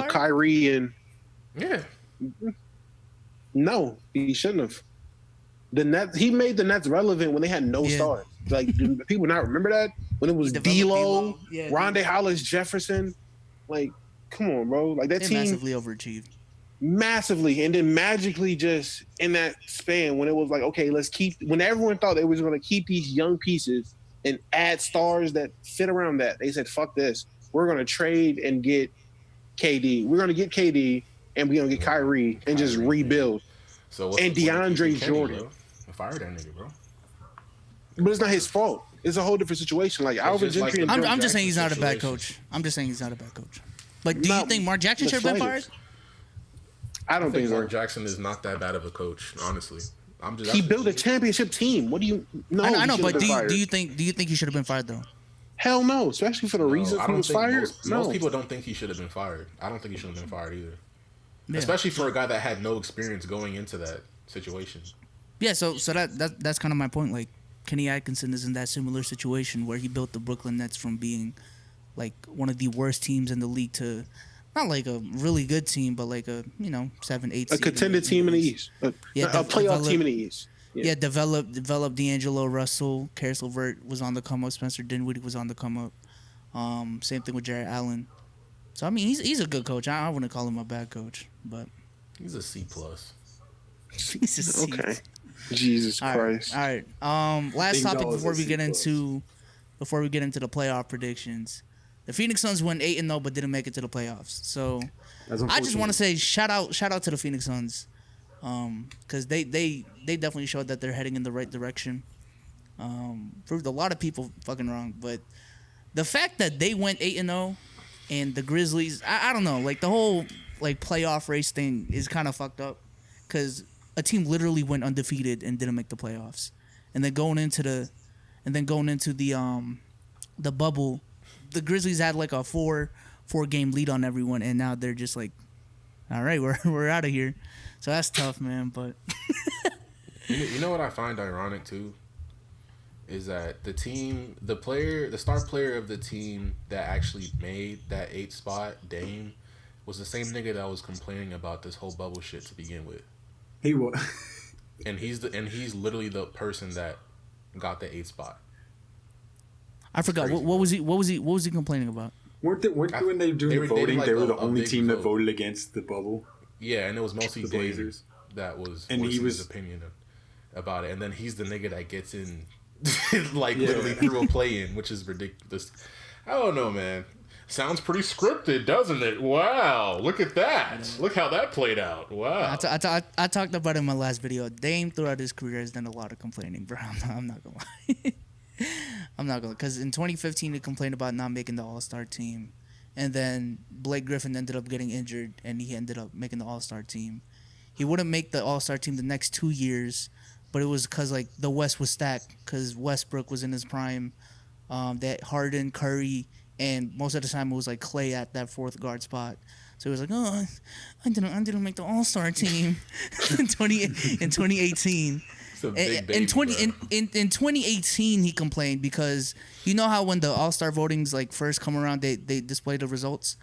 Kyrie and no, he shouldn't have. The Nets. He made the Nets relevant when they had no stars. Like, do people not remember that? when it was Developed D'Lo, D'Lo. Yeah, Rondé Hollis, Jefferson. Like, come on, bro. Like that They team massively overachieved. massively, and then magically just in that span when it was like, okay, let's keep. When everyone thought they was going to keep these young pieces and add stars that fit around that, they said, "Fuck this. We're going to trade and get KD. We're going to get KD, and we're going to get Kyrie and just rebuild." So what's And the point of DeAndre keeping Kenny, Jordan. bro? Fire that nigga, bro. But it's not his fault. It's a whole different situation. Like Alvin just like Gentry the- and I'm just saying he's not a bad situation. coach. I'm just saying he's not a bad coach. But do you Not think Mark Jackson the should have been fired? slightest. I don't I think think Mark so. Jackson is not that bad of a coach, honestly. He built a championship team. What do you? No, I know, he but should've been do you fired. think he should have been fired though? Hell no, especially for the reasons I he don't was think fired. most people don't think he should have been fired. I don't think he should have been fired either. Yeah. Especially for a guy that had no experience going into that situation. Yeah, so that's kind of my point. Like Kenny Atkinson is in that similar situation where he built the Brooklyn Nets from being like one of the worst teams in the league to not like a really good team, but like a 7-8 A contender team in the East, a playoff team in the East. Yeah, developed D'Angelo Russell. Karis LeVert was on the come up. Spencer Dinwiddie was on the come up. Same thing with Jarrett Allen. So I mean, he's a good coach. I wouldn't call him a bad coach, but He's a C plus. he's a C. Okay. Jesus Christ. All right. Last Big topic dollars before at we C+. get into the playoff predictions. The Phoenix Suns went 8-0 but didn't make it to the playoffs. So I just want to say shout out to the Phoenix Suns. Because they definitely showed that they're heading in the right direction. Proved a lot of people fucking wrong, but the fact that they went 8-0 and the Grizzlies, I don't know, like the whole like playoff race thing is kind of fucked up because a team literally went undefeated and didn't make the playoffs, and then going into the bubble, the Grizzlies had like a four game lead on everyone, and now they're just like, all right, we're out of here. So that's tough, man. But You know what I find ironic too? Is that the star player of the team that actually made that 8th spot, Dame, was the same nigga that was complaining about this whole bubble shit to begin with. He was. And he's literally the person that got the 8th spot. I forgot what was he complaining about? Weren't they when they were doing the voting? They were the only team that voted against the bubble. Yeah, and it was mostly The Dame Blazers. that was And he voicing was- his opinion about it. And then he's the nigga that gets in, literally through a play-in, which is ridiculous. I don't know, man. Sounds pretty scripted, doesn't it? Wow, look at that. Look how that played out. Wow. I talked about it in my last video. Dame throughout his career has done a lot of complaining, bro. I'm not gonna lie. I'm not gonna, because in 2015 he complained about not making the All-Star team, and then Blake Griffin ended up getting injured, and he ended up making the All-Star team. He wouldn't make the All-Star team the next 2 years, but it was because like the West was stacked, because Westbrook was in his prime, that Harden, Curry, and most of the time it was like Clay at that fourth guard spot. So he was like, "Oh, I didn't make the All-Star team in 2018." It's a big baby, In bro. 2018, he complained because you know how when the All-Star votings like first come around, they display the results,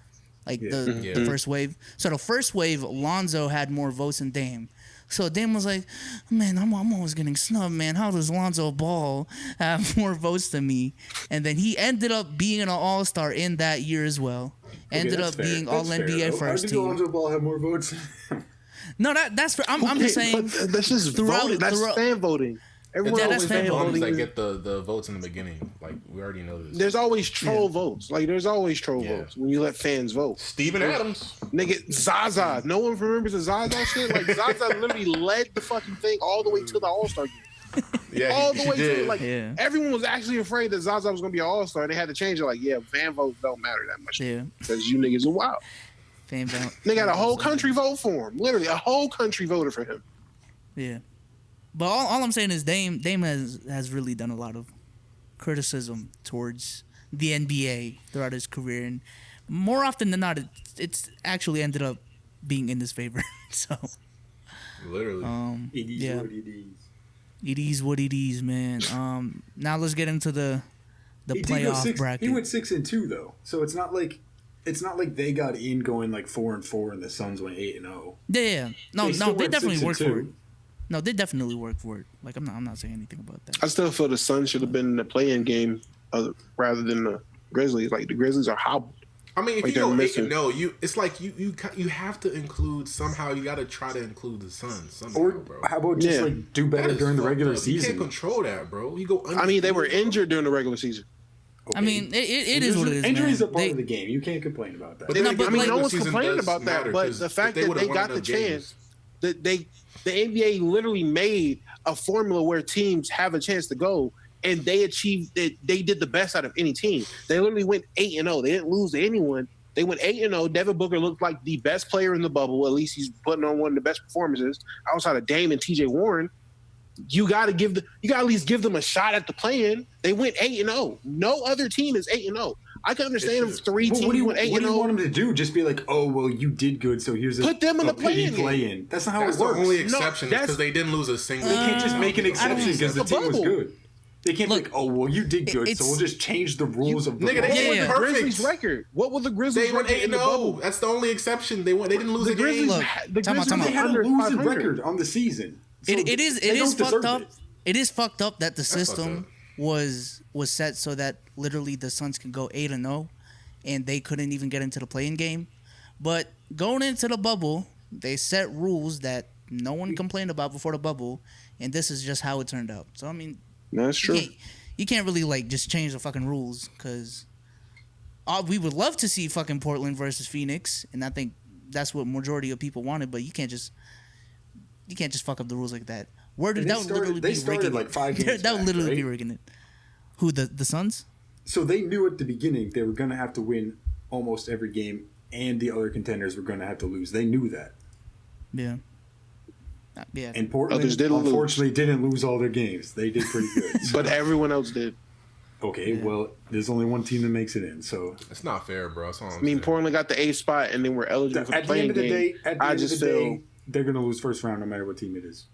like the first wave. So the first wave, Lonzo had more votes than Dame. So Dame was like, "Man, I'm always getting snubbed, man. How does Lonzo Ball have more votes than me?" And then he ended up being an All-Star in that year as well. Ended up being All-NBA first How did team. Lonzo Ball have more votes? No, that's for, I'm just saying. But that's just throughout- voting. That's throughout- fan voting. Everyone Yeah, that's always fan fan voting. Ones voting. that get the votes in the beginning. Like, we already know this. There's always troll votes. Like there's always troll Yeah. votes when you let fans vote. Steven Adams. Nigga, Zaza. No one remembers the Zaza shit. Like Zaza literally led the fucking thing all the way to the All-Star game. Yeah, All the way to did. like Yeah. everyone was actually afraid that Zaza was gonna be an All-Star. They had to change it. Like, yeah, fan votes don't matter that much. Yeah, Because you niggas are wild. fan vote. They got a whole country vote for him. Literally, a whole country voted for him. Yeah, but all I'm saying is Dame has really done a lot of criticism towards the NBA throughout his career, and more often than not, it's actually ended up being in his favor. So, Literally. It is yeah, what it is. it is what it is, man. Now let's get into the He did go playoff bracket. He went 6-2 though, so it's not like they got in going like 4-4 and the Suns went 8-0. Yeah. No, They still they went definitely worked for 6-2. it. No, they definitely worked for it. Like I'm not saying anything about that. I still feel the Suns should have been in the play-in game rather than the Grizzlies. Like the Grizzlies are hobbled. I mean, if Like you go they're 8-0, it's like you have to include somehow. You got to try to include the Suns somehow, Or bro. how about just Yeah. like do That better is during the fucked regular up. You season? can't control that, bro. You go. I mean, they were undefeated, bro. injured during the regular season. I mean, it is what it is. Injuries man. are part of the game. You can't complain about that. But No, then but again, like- No regular one's season complaining does about that, matter, but 'cause the if fact they that would've they won got the enough games- chance, that the NBA literally made a formula where teams have a chance to go, and they achieved that. They did the best out of any team. They literally went 8-0. They didn't lose to anyone. They went 8-0. Devin Booker looked like the best player in the bubble. At least he's putting on one of the best performances outside of Dame and TJ Warren. You got to at least give them a shot at the play-in. They went 8-0. No other team is 8-0. I can understand if three Well, teams what do you went 8-0. what do you want them to do? Just be like, oh well, you did good, so here's Put them in the pity play-in. play-in. That's not how That's it the works. only exception that's- because they didn't lose a single. They can't just make an exception because the It's a team was bubble. good. They can't Look, be like, oh well, you did good, so it's- we'll just change the rules of the Nigga, they bubble. went Yeah. The perfect. Grizzlies record. What was the Grizzlies They went record in the 8-0. bubble? That's the only exception. They didn't lose The a game. Grizzlies, Look, the time out, Grizzlies time out. They had a under losing 500. record on the season. So It is they don't fucked deserve up. it. It is fucked up that the fucked system up. was set so that literally the Suns can go 8-0, and they couldn't even get into the play-in game. But going into the bubble, they set rules that no one complained about before the bubble, and this is just how it turned out. So I mean, That's true. you can't really like just change the fucking rules because we would love to see fucking Portland versus Phoenix, and I think that's what majority of people wanted. But you can't just fuck up the rules like that. Word, And that would literally be started rigging like it. 5 games That would back, literally right? be rigging it. Who, the Suns? So they knew at the beginning they were going to have to win almost every game, and the other contenders were going to have to lose. They knew that. Yeah. Yeah. And Portland, Others didn't unfortunately, didn't lose all their games. They did pretty good. But everyone else did. Okay, well, there's only one team that makes it in. So It's not fair, bro. That's all I'm I mean, saying. Portland got the 8th spot, and then we're eligible for the at the playing end of the game. day, I just feel they're going to lose first round no matter what team it is.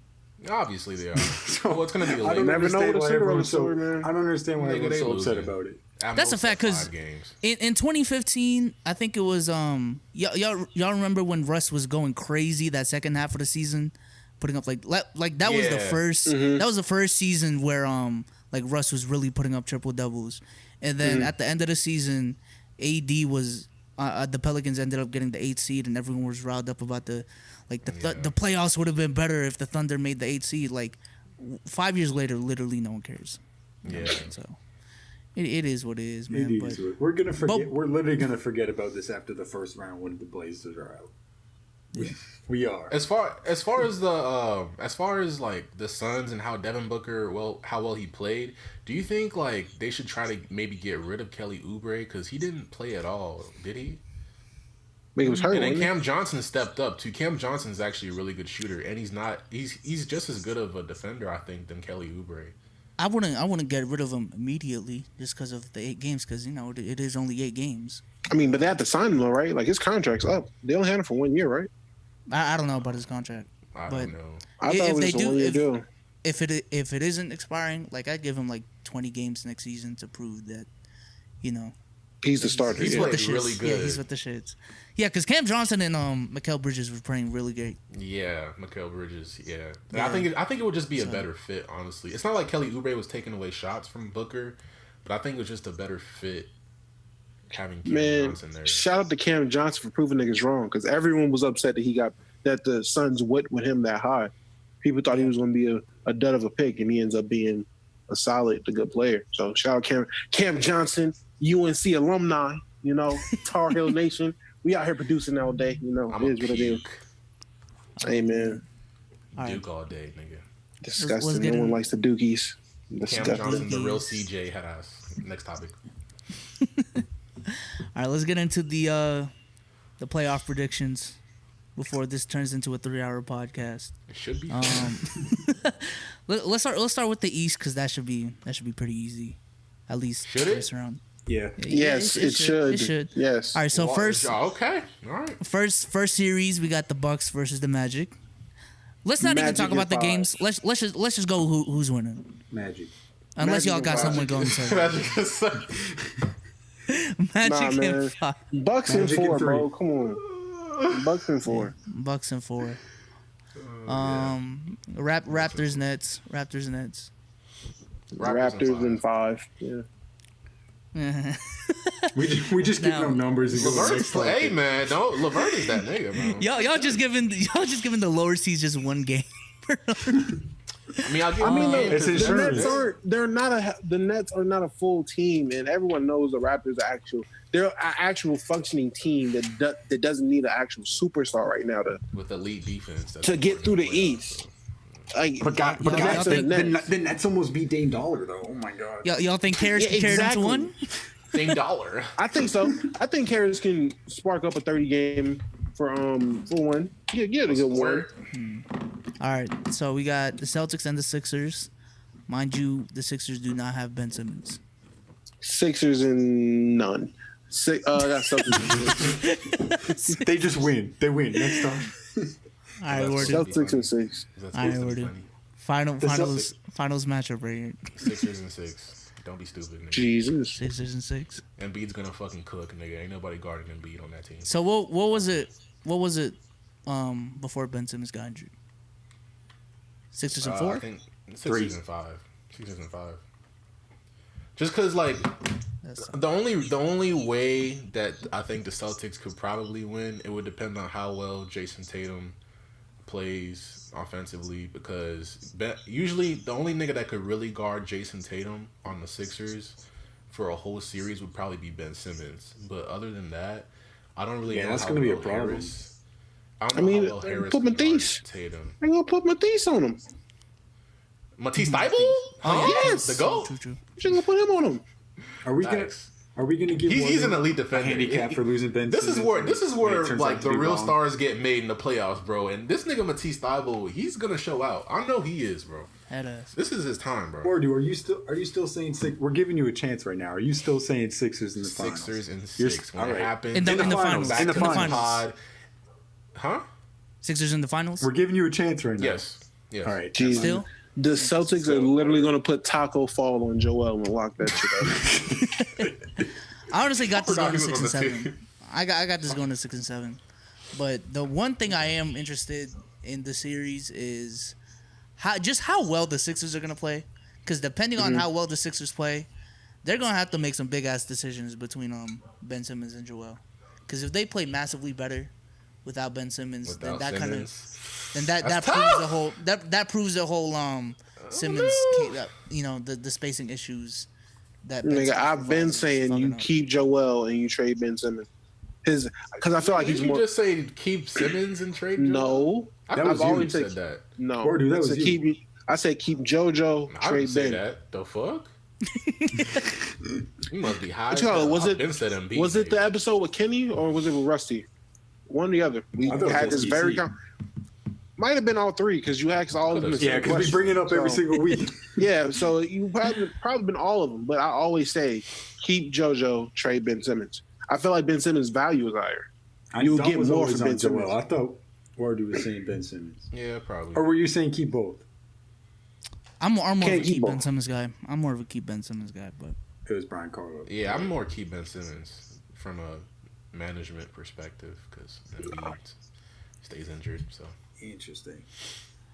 Obviously they are. Well, it's gonna be I late. don't never know understand what why to say about everyone's the story, so. man. I don't understand why Nigga, everyone's they so upset losing. about it. At That's a most, fact, like 'cause- 5 games. In 2015, I think it was y'all remember when Russ was going crazy that second half of the season, putting up like that was the Yeah. first Mm-hmm. that was the first season where like Russ was really putting up triple doubles, and then Mm-hmm. at the end of the season, AD was the Pelicans ended up getting the 8th seed, and everyone was riled up about the playoffs would have been better if the Thunder made the 8th seed. Like 5 years later, literally no one cares. Yeah. So it is what it is, man. It But is. We're gonna forget. but- We're literally gonna forget about this after the first round when the Blazers are out. We are. As far as like the Suns and how Devin Booker how well he played, do you think like they should try to maybe get rid of Kelly Oubre because he didn't play at all, did he? But he was hurt. And then wasn't he? Cam Johnson stepped up too. Cam Johnson's actually a really good shooter, and he's just as good of a defender, I think, than Kelly Oubre. I wouldn't get rid of him immediately just because of the 8 games, because it is only 8 games. I mean, but they have to sign him though, right? Like his contract's up. They only had him for 1 year, right? I don't know about his contract. I But don't know. I If thought it was they just a do- 1 year if- deal. If it isn't expiring, like I'd give him like 20 games next season to prove that, He's the starter. He's yeah. played the shits. really Yeah, good. he's with the shits. Yeah, because Cam Johnson and Mikal Bridges were playing really great. Yeah, Mikal Bridges. Yeah, Yeah. I think it would just be a better fit. Honestly, it's not like Kelly Oubre was taking away shots from Booker, but I think it was just a better fit having Cam Man, Johnson there. shout out to Cam Johnson for proving niggas wrong, because everyone was upset that the Suns went with him that high. People thought he was going to be a dud of a pick, and he ends up being a good player. So shout out Cam Johnson, UNC alumni, Tar Heel Nation. We out here producing all day, I'm it a is what it is. puke. Amen. All right. Duke all day, nigga. Disgusting. get No one in- likes the Dookies. Cam Disgusting. Johnson, the real CJ, had ass. Next topic. All right, let's get into the playoff predictions before this turns into a 3-hour podcast. It should be. Let's start with the East, because that should be pretty easy, at least Should it? first round. Yeah. Yes, it should. It should. Yes. All right, so Well, first okay, all right. first series we got the Bucks versus the Magic. Let's not even Magic talk in about the 5. games. Let's just go who's winning. Magic. Unless Magic y'all in got 5. someone going to Magic Nah, in man. 5. Bucks and Magic in 4, 3. bro. Come on. Bucks and 4. Bucks and 4. Raptors Nets. Raptors and 5. Yeah. We just give Now- them numbers and go to the Levert, next hey topic. man, don't Levert is that nigga, bro. y'all just giving the lower seeds just one game. I mean, I'll give I mean, him a game it's 'cause insurance. the Nets are not a full team, and everyone knows the Raptors are they're an actual functioning team that doesn't need an actual superstar right now with elite defense that's to get through the playoffs, East. so. Like, But y'all guys, think- the Nets almost beat Dame Dollar though. Oh my god. Y'all think Harris can carry them to one? Same dollar. I think so. I think Harris can spark up a 30 game for one. Get a good one. All right, so we got the Celtics and the Sixers. Mind you, the Sixers do not have Ben Simmons. Sixers and none. That's something. They just win. They win next time. All right, That's we're so- Celtics and 6. That's All right, supposed to be Wordu. funny. Finals matchup right here. Sixers and 6. Don't be stupid, nigga. Jesus. Sixers and 6. Embiid's gonna fucking cook, nigga. Ain't nobody guarding Embiid on that team. So what was it? What was it? Before Ben Simmons got injured. Sixers and 4. I think Sixers and 5. Sixers and 5. Just cause like That's the only way that I think the Celtics could probably win, it would depend on how well Jason Tatum plays offensively, because usually the only nigga that could really guard Jason Tatum on the Sixers for a whole series would probably be Ben Simmons. But other than that, I don't really know that's how gonna be a well problem. Harris. I don't I know mean, how well Harris put can guard Matisse. Tatum. I'm gonna put Matisse on him. Matisse Thybulle? Oh, yes. The GOAT? True. Just gonna put him on him. Are we gonna Facts. give? He's Wordu an elite a defender. handicap for losing Ben This is Simmons where when this is it where turns like out to the be real wrong? stars get made in the playoffs, bro. And this nigga Matisse Thybulle, he's gonna show out. I know he is, bro. Head ass. This is his time, bro. Wordu, are you still saying six? We're giving you a chance right now. Are you still saying Sixers in the finals? Sixers and You're 6 s- when all it right. happens. In the finals. Back In the to finals. pod. Huh? Sixers in the finals. We're giving you a chance right now. Yes. Yes. All right. Jesus. Still. The Celtics are literally gonna put Taco Fall on Joel and lock that shit up. I honestly got this forgot going to he was 6 and on the 7. I got this going to 6 and 7. But the one thing I am interested in the series is how well the Sixers are gonna play. Because depending on how well the Sixers play, they're gonna have to make some big ass decisions between Ben Simmons and Joel. Because if they play massively better without Ben Simmons, Without then that kind of Simmons. then that That's proves tough. the whole that proves the whole Simmons the spacing issues that Ben Nigga, Simmons I've been provides is saying fucking you up. keep Joel and you trade Ben Simmons. Because I feel like Did he's you more. just say keep Simmons and trade Joel? No, I That thought was you you always said said- that. no. Wordu, that I was said you. I said keep JoJo, I trade didn't say Ben. that. The fuck? You must be high. What you call it? Was it- Ben said Embiid, Was it the nigga. episode with Kenny or was it with Rusty? One or the other. We I thought it had was this very. SBC. Might have been all three because you asked all of them. the Could've- Yeah, same because we question. bring it up every So- single week. Yeah, so you probably been all of them, but I always say keep JoJo, trade Ben Simmons. I feel like Ben Simmons' value is higher. You'll Don get was more always from on Ben Simmons. Joel. I thought Wordu was saying Ben Simmons. Yeah, probably. Or were you saying keep both? I'm more of a Can't keep keep Ben both. Simmons guy. I'm more of a keep Ben Simmons guy, but It was Brian Carlo. Yeah, I'm more keep Ben Simmons from a management perspective because Embiid stays injured. So Interesting.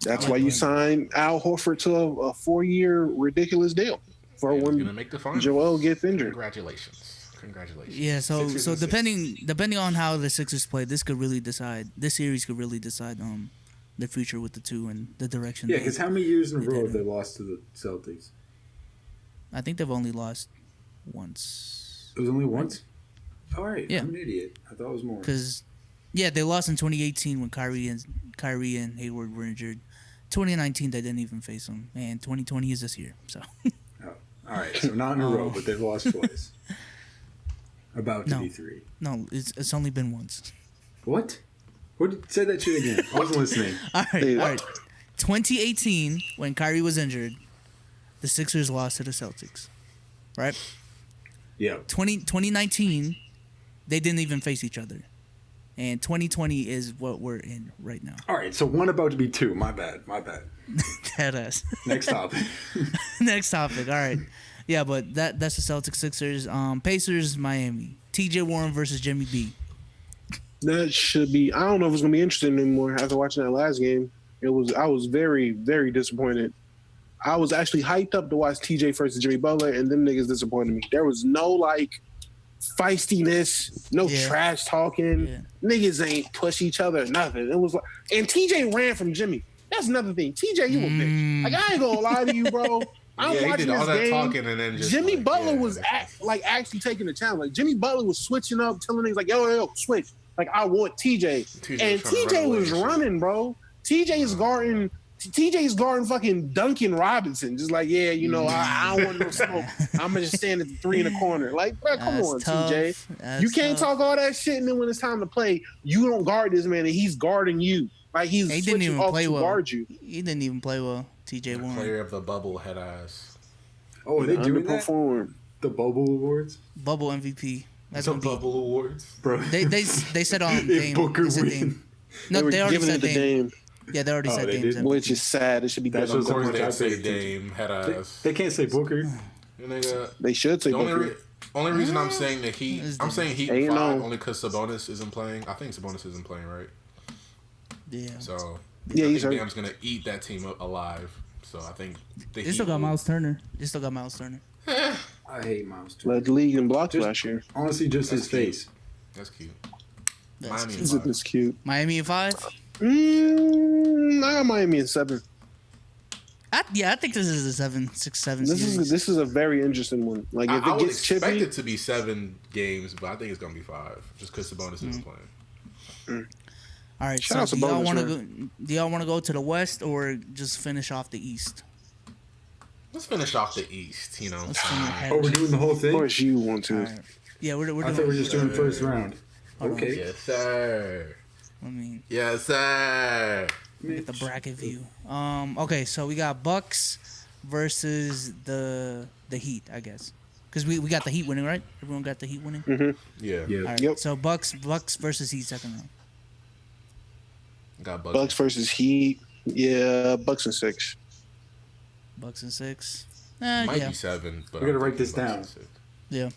That's I like why you him. signed Al Horford to a 4-year ridiculous deal for he's gonna when make the finals. Joel gets injured. Congratulations. yeah. So Sixers so and six. depending on how the Sixers play, this series could really decide the future with the two and the direction. Yeah, they- because how many years in a they row did have it. they lost to the Celtics? I think they've only lost once. It was only once? All right. Yeah. I'm an idiot. I thought it was more. Because, yeah, they lost in 2018 when Kyrie and Hayward were injured. 2019, they didn't even face them. And 2020 is this year. So, Oh, all right. So not in a row, but they've lost twice. About to No. be 3. no, it's only been once. What? Say that shit again. I wasn't listening. All right, Hey, all right. 2018, when Kyrie was injured, the Sixers lost to the Celtics. Right? Yeah. 2019, they didn't even face each other. And 2020 is what we're in right now. All right. So one about to be 2. My bad. Dead ass. Next topic. Next topic. All right. Yeah, but that's the Celtics Sixers. Pacers Miami. TJ Warren versus Jimmy B. That should be. I don't know if it's gonna be interesting anymore after watching that last game. I was very, very disappointed. I was actually hyped up to watch TJ versus Jimmy Butler, and them niggas disappointed me. There was no like feistiness, no trash talking. Yeah. Niggas ain't push each other, nothing. It was like, and TJ ran from Jimmy. That's another thing. TJ, you a bitch. Like, I ain't gonna lie to you, bro. I'm he watching did all this that game. talking and then just Jimmy like, Butler yeah, was actually taking the challenge. Like, Jimmy Butler was switching up, telling niggas like, yo, switch. Like, I want TJ. And TJ was running, bro. TJ's guarding fucking Duncan Robinson. Just like, yeah, you know, I don't want no smoke. I'm gonna just stand at the 3 in the corner. Like, bro, come on, tough. TJ. You can't talk all that shit, and then when it's time to play, you don't guard this man, and he's guarding you. Like, he didn't even play well. Guard you. He didn't even play well. TJ Warren. Player of the bubble head ass. Oh, are they doing that? Underperformed. The Bubble Awards? Bubble MVP. That's The gonna be. bubble awards. Bro. They said on If Dame. Booker They said win. Dame. No, They were they already giving said it to Dame. Dame, Yeah, they already Oh, said they Dame's did? MVP. which is sad. It should be That done on shows Of how court. course much they I say paid attention. Dame head ass. They can't say Booker. Nigga, They should say the Booker. only reason I'm saying that I'm saying Heat in Ain't 5 no- only because Sabonis isn't playing. I think Sabonis isn't playing, right? Yeah. So Yeah, I he's think hurt. Bam's gonna eat that team alive. So I think the They still Heat got will- Miles Turner. They still got Miles Turner. I hate Miles too. Led the league in blocks Just- last year. Honestly, just his That's cute. face. That's cute. That's Miami cute. in 5. It's cute. Miami in 5. I got Miami in 7. I think this is a 7-6-7 This series. is a very interesting one. Like, if I it would gets expect chippy, it to be 7 games, but I think it's gonna be 5, just because Sabonis isn't playing. All right, Shout out so to do y'all Bonus, want to man. go? Do y'all want to go to the West or just finish off the East? Let's finish off the East. You know, Let's finish ahead. Oh, we're doing the whole of thing? course you want to. All right. Yeah, we're I doing. thought we were just doing first round. Hold on. Okay. yes sir, I mean, yes sir. get the bracket view. Okay, so we got Bucks versus the Heat, I guess, because we got the Heat winning, right? Everyone got the Heat winning. Yeah, Yeah. All right. Yep. So Bucks versus Heat second round. got Bucks. Bucks versus Heat. Yeah, Bucks and 6. Bucks and 6. Might Yeah. be 7. But We gotta I'm write this thinking Bucks down. and 6. Yeah.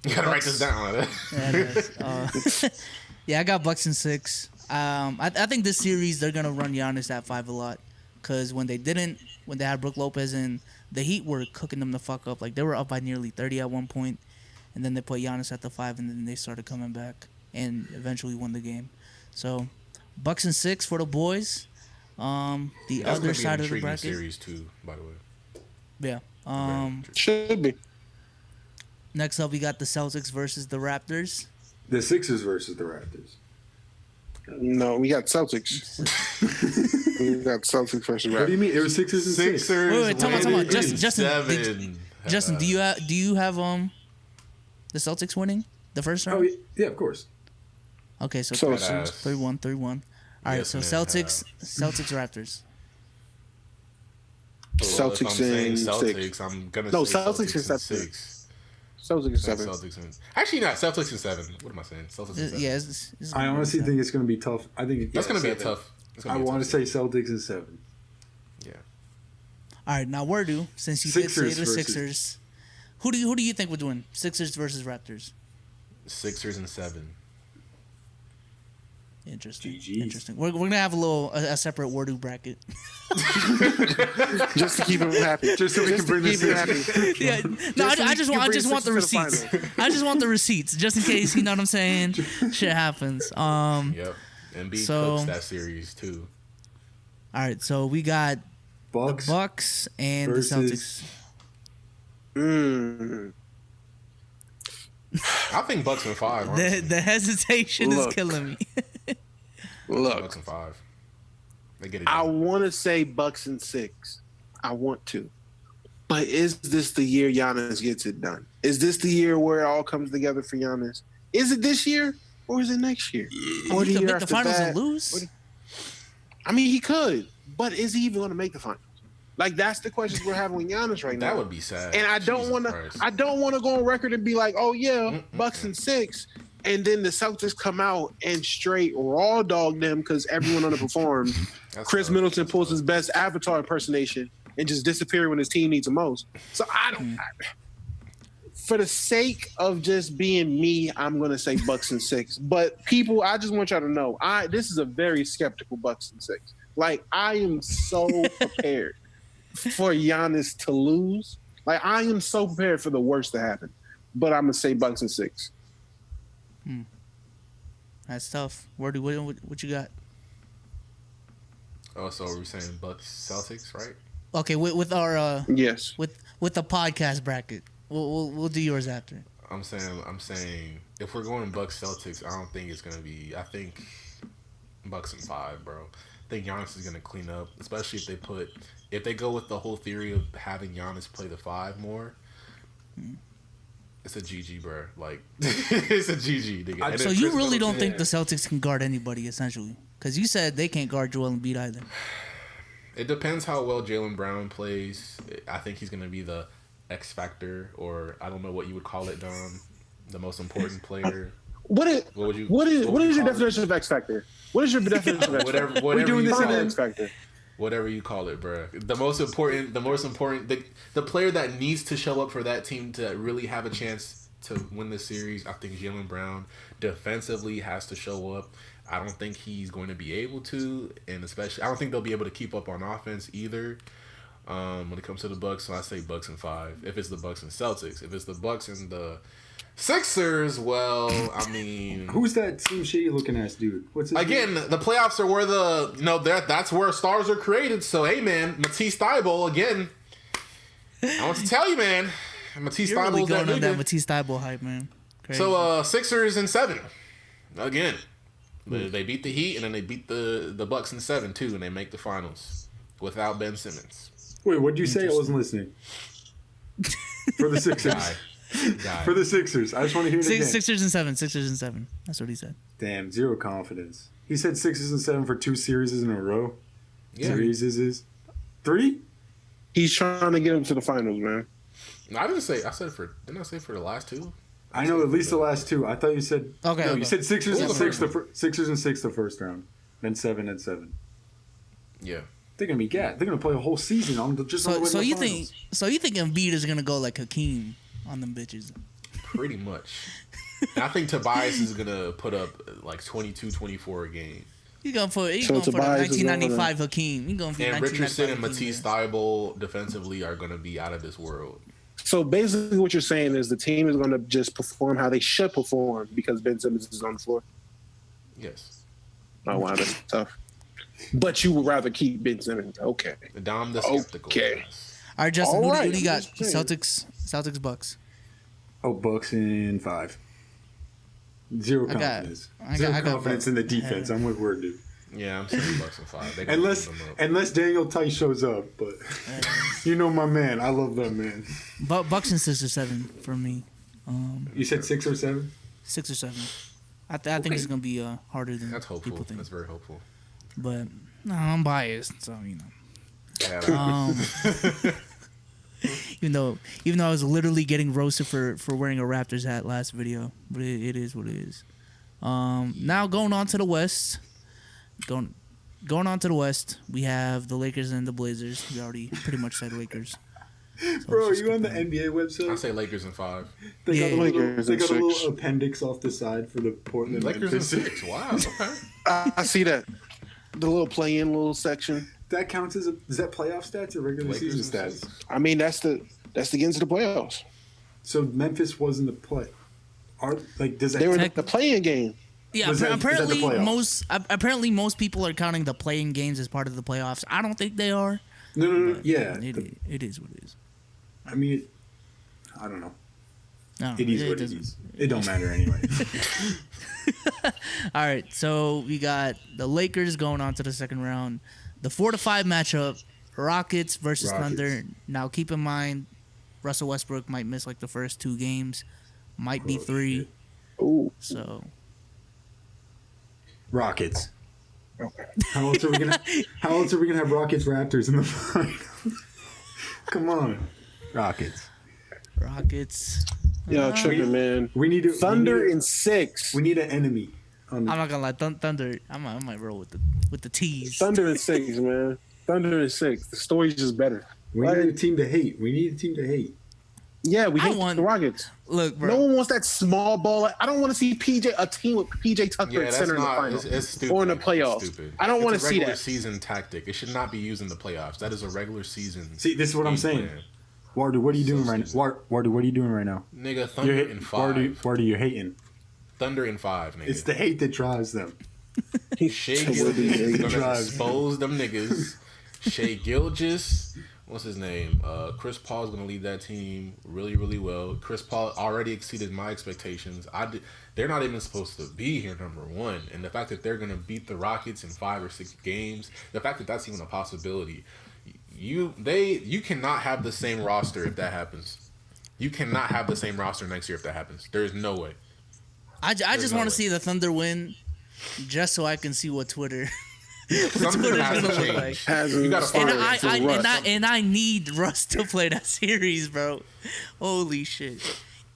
You gotta write this down. Yeah, it is. Yeah, I got Bucks and 6. I think this series they're gonna run Giannis at 5 a lot, cause when they had Brook Lopez and the Heat were cooking them the fuck up. Like they were up by nearly 30 at one point, and then they put Giannis at the 5, and then they started coming back and eventually won the game. So Bucks and 6 for the boys. The That's other gonna be side an of the intriguing bracket, series too. By the way. yeah. Very intriguing. Should be. Next up, we got the Celtics versus the Raptors. The Sixers versus the Raptors. No, we got Celtics. We got Celtics versus What do you Raptors. mean? It was Sixers and six. Sixers. Wait, time out. winning Justin, seven. Justin, do you have the Celtics winning the first round? Oh, yeah, of course. Okay, so So- 3-1, 3-1. All right, Yes, so man, Celtics Raptors. Celtics if I'm saying and Celtics, 6. I'm gonna No, say Celtics Celtics and and Celtics. 6. Celtics and 7. Celtics and actually not Celtics and 7. What am I saying? Celtics and 7. Yeah, it's I honestly think it's going to be tough. I think That's gonna be a 7. tough. it's gonna I be a want to tough say Celtics and 7. Yeah. All right, now Wordu, since you did Sixers say the versus- Sixers, who do you think would win? Sixers versus Raptors. Sixers and 7. Interesting. GGs. Interesting. We're gonna have a separate Wordu bracket. Just to keep him happy. Just so we can bring keep this him in. happy. Yeah, no, Just so I we just can want bring the Sixers to the receipts. finals. I just want the receipts, just in case. You know what I'm saying? Shit happens. Yep. Embiid So- cooks that series too. All right, so we got Bucks. Bucks and versus- the Celtics. Mm. I think Bucks and 5. honestly. The hesitation is Look. killing me. Look, Bucks and 5. They get it. I done. want to say Bucks and 6. I want to. But is this the year Giannis gets it done? Is this the year where it all comes together for Giannis? Is it this year or is it next year? Or He the could year make the after finals that? and lose. I mean, he could. But is he even going to make the finals? Like, that's the questions we're having with Giannis right now. That would be sad. And I don't Jesus want to. Christ. I don't want to go on record and be like, "Oh yeah, Bucks and 6," and then the Celtics come out and straight raw dog them because everyone underperformed. That's Chris tough. Middleton That's pulls tough. his best Avatar impersonation and just disappear when his team needs him most. So I don't. For the sake of just being me, I'm gonna say Bucks and 6. But people, I just want y'all to know, this is a very skeptical Bucks and 6. Like I am so prepared for Giannis to lose. Like, I am so prepared for the worst to happen. But I'm going to say Bucks in 6. That's tough. Wordu, what you got? Oh, so we're saying Bucks Celtics, right? Okay, with our Yes. with the podcast bracket, we'll do yours after. I'm saying if we're going Bucks Celtics, I don't think it's gonna be. I think Bucks in 5, bro. I think Giannis is gonna clean up, especially if they go with the whole theory of having Giannis play the 5 more. It's a GG, bro. Like it's a GG, nigga. So you really don't think the Celtics can guard anybody, essentially? Because you said they can't guard Joel Embiid either. It depends how well Jaylen Brown plays. I think he's gonna be the X factor, or I don't know what you would call it, Dom. The most important player. What is your definition of X factor? What is your definition of X factor? Whatever you call X factor. Whatever you call it, bro. The most important, the player that needs to show up for that team to really have a chance to win the series. I think Jaylen Brown defensively has to show up. I don't think he's going to be able to, and especially I don't think they'll be able to keep up on offense either. When it comes to the Bucks, so I say Bucks in 5. If it's the Bucks and Celtics, if it's the Bucks and the Sixers, well, I mean, who's that Team Shady looking ass dude? What's his again? name? The playoffs are where that's where stars are created. So hey, man, Matisse Thybulle again. I want to tell you, man, Matisse You're really Thybulle's going that on nigga. that Matisse Thybulle hype, man. Crazy. So Sixers in 7 again. They beat the Heat and then they beat the Bucks in 7 too, and they make the finals without Ben Simmons. Wait, what did you say? I wasn't listening. For the Sixers. Guy. For the Sixers. I just want to hear it again. Sixers and 7. Sixers and 7. That's what he said. Damn, zero confidence. He said 6 and 7 for 2 series in a row. Yeah. Series is 3? He's trying to get him to the finals, man. No, I didn't say. Didn't I say for the last 2? I know at least the last 2. I thought you said. Okay. No, okay. you said Sixers and What was 6. the Sixers and 6 the first round, then 7 and 7. Yeah. They're gonna be gat. They're gonna play a whole season on just on the way to So the you finals. think Embiid is gonna go like Hakeem on them bitches? Pretty much. And I think Tobias is going to put up like 22, 24 a game. He's going for the Tobias is 1995 Hakeem. He's going for And Richardson and 1995 Matisse Hakeem, Thybulle defensively are going to be out of this world. So basically, what you're saying is the team is going to just perform how they should perform because Ben Simmons is on the floor. Yes. Oh wow, that's tough. But you would rather keep Ben Simmons? Okay. Dom the skeptical. Okay. Yes. All right, Justin. All right, Who do you got? I'm just saying. Celtics, Bucks. Oh, Bucks in 5. Zero I got- confidence. I Zero got confidence Bucks. in the defense. I'm with Wordu. Yeah, I'm saying Bucks in 5. They gonna keep them up. Unless Daniel Tice shows up, but you know my man. I love that man. Bucks and 6 or 7 for me. You said 6 or 7? 6 or 7. I think it's gonna be harder than That's hopeful. people think. That's very hopeful. But no, I'm biased, so you know. Yeah, Even though I was literally getting roasted for wearing a Raptors hat last video, but it is what it is. Now going on to the West, going on to the West, we have the Lakers and the Blazers. We already pretty much said Lakers. So Bro, let's you just on the skip NBA website? I say Lakers in 5. They got, Yeah. Lakers they got a in little 6. appendix off the side for the Portland Lakers in Memphis. 6. Wow. Okay. I see that. The little play-in little section. That counts as is that playoff stats or regular Lakers season in stats? 6. I mean, that's to get into the playoffs. So Memphis wasn't the play. Does that They were in Tech- the playing game. Yeah, Was that- is that the apparently playoffs? apparently most people are counting the playing games as part of the playoffs. I don't think they are. No. Yeah. It is what it is. I mean, I don't know. No, It is what it doesn't- is. It don't matter anyway. All right, so we got the Lakers going on to the second round. The 4-5 matchup, Rockets versus Rockets. Thunder. Now keep in mind, Russell Westbrook might miss like the first 2 games, might be Oh, 3. shit. Ooh. So Rockets. Okay. How else are we gonna have Rockets Raptors in the final? Come on, Rockets. Rockets. Yo, tripping, man. We need to Thunder in 6. We need an enemy. On the, I'm not gonna lie, Thunder. I might roll with the T's. Thunder in 6, man. Thunder in 6. The story's just better. we need a team to hate. We need a team to hate. Yeah, we I hate want- the Rockets. Look, bro. No one wants that small ball. I don't want to see a team with PJ Tucker Yeah, at that's center in the not. finals It's stupid. or in the It's playoffs. stupid. I don't want to It's a see regular that. season tactic. It should not be used in the playoffs. That is a regular season. See, this is what I'm game saying. plan. Wardu, what are you So doing right now? stupid. Wardu, what are you doing right now? Nigga, Thunder in 5. Wardu, you're hating. Thunder in 5, nigga. It's the hate that drives them. Shea Will be Gilgis a- gonna drives. expose them niggas. Shea Gilgis, what's his name? Chris Paul's gonna lead that team really, really well. Chris Paul already exceeded my expectations. They're not even supposed to be here, number one. And the fact that they're gonna beat the Rockets in 5 or 6 games, the fact that that's even a possibility. You cannot have the same roster if that happens. You cannot have the same roster next year if that happens. There is no way. I just no want way. to see the Thunder win, just so I can see what Twitter. Something Twitter's has to gonna look change. like. Hasn't You gotta started find for Russ. And I need Russ to play that series, bro. Holy shit!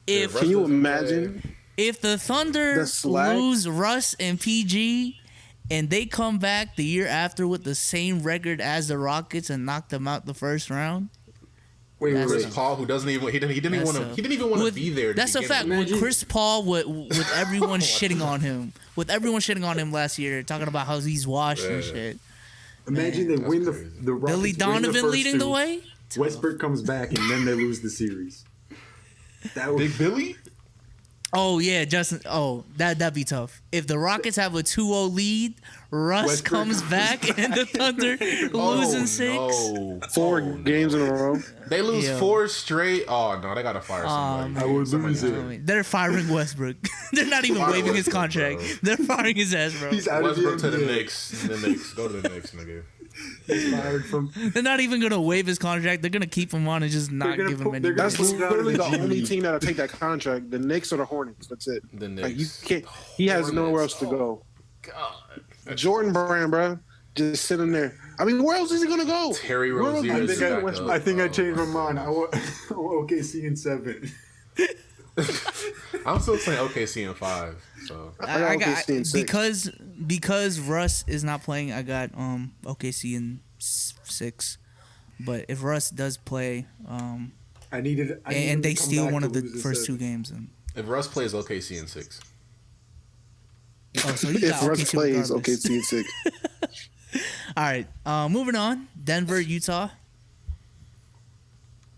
If Russ Can you doesn't imagine? if the Thunder The slack? lose Russ and PG, and they come back the year after with the same record as the Rockets and knock them out the first round, Wait, That's Chris tough. Paul, who doesn't even he didn't even That's want to tough. he didn't even want to With- be there. To That's a begin fact. with. With Chris Paul, with everyone shitting on him, last year, talking about how he's washed and Yeah. shit. Imagine they win crazy. the Rockets Billy win Donovan first leading the two. way. Westbrook comes back and then they lose the series. That would Big Billy. Oh yeah, Justin. Oh, that'd be tough. If the Rockets have a 2-0 lead, Russ Westbrook comes back and the Thunder losing 6. No. 4 games in a row. They lose Yo. 4 straight. Oh no, they gotta fire somebody. I would Somebody lose got it. I mean, they're firing Westbrook. They're not even Fire waiving his Westbrook, contract. bro. They're firing his ass, bro. He's out Westbrook of to the the NBA. Knicks. The Knicks. Go to the Knicks, nigga. He's fired from. They're not even gonna waive his contract. They're gonna keep him on and just not gonna give him put- any. they're gonna That's minutes. put- literally the G only League. team that'll take that contract. The Knicks or the Hornets. That's it. The Knicks. Like you can't. He has nowhere else to go. God. Jordan Brand, bro, just sitting there. I mean, where else is he gonna go? Terry Where else Rozier is is he back gonna up. go? I think I Oh, changed my my mind. I want OKC in 7. I'm still saying OKC in 5. So I got OKC in 6. because Russ is not playing. I got OKC in 6. But if Russ does play, I needed. I needed and they to come steal back one to of the lose in first 2 7. games, and if Russ plays OKC in 6, so you If got Russ OKC plays, regardless. OKC in 6. All right, moving on. Denver, Utah.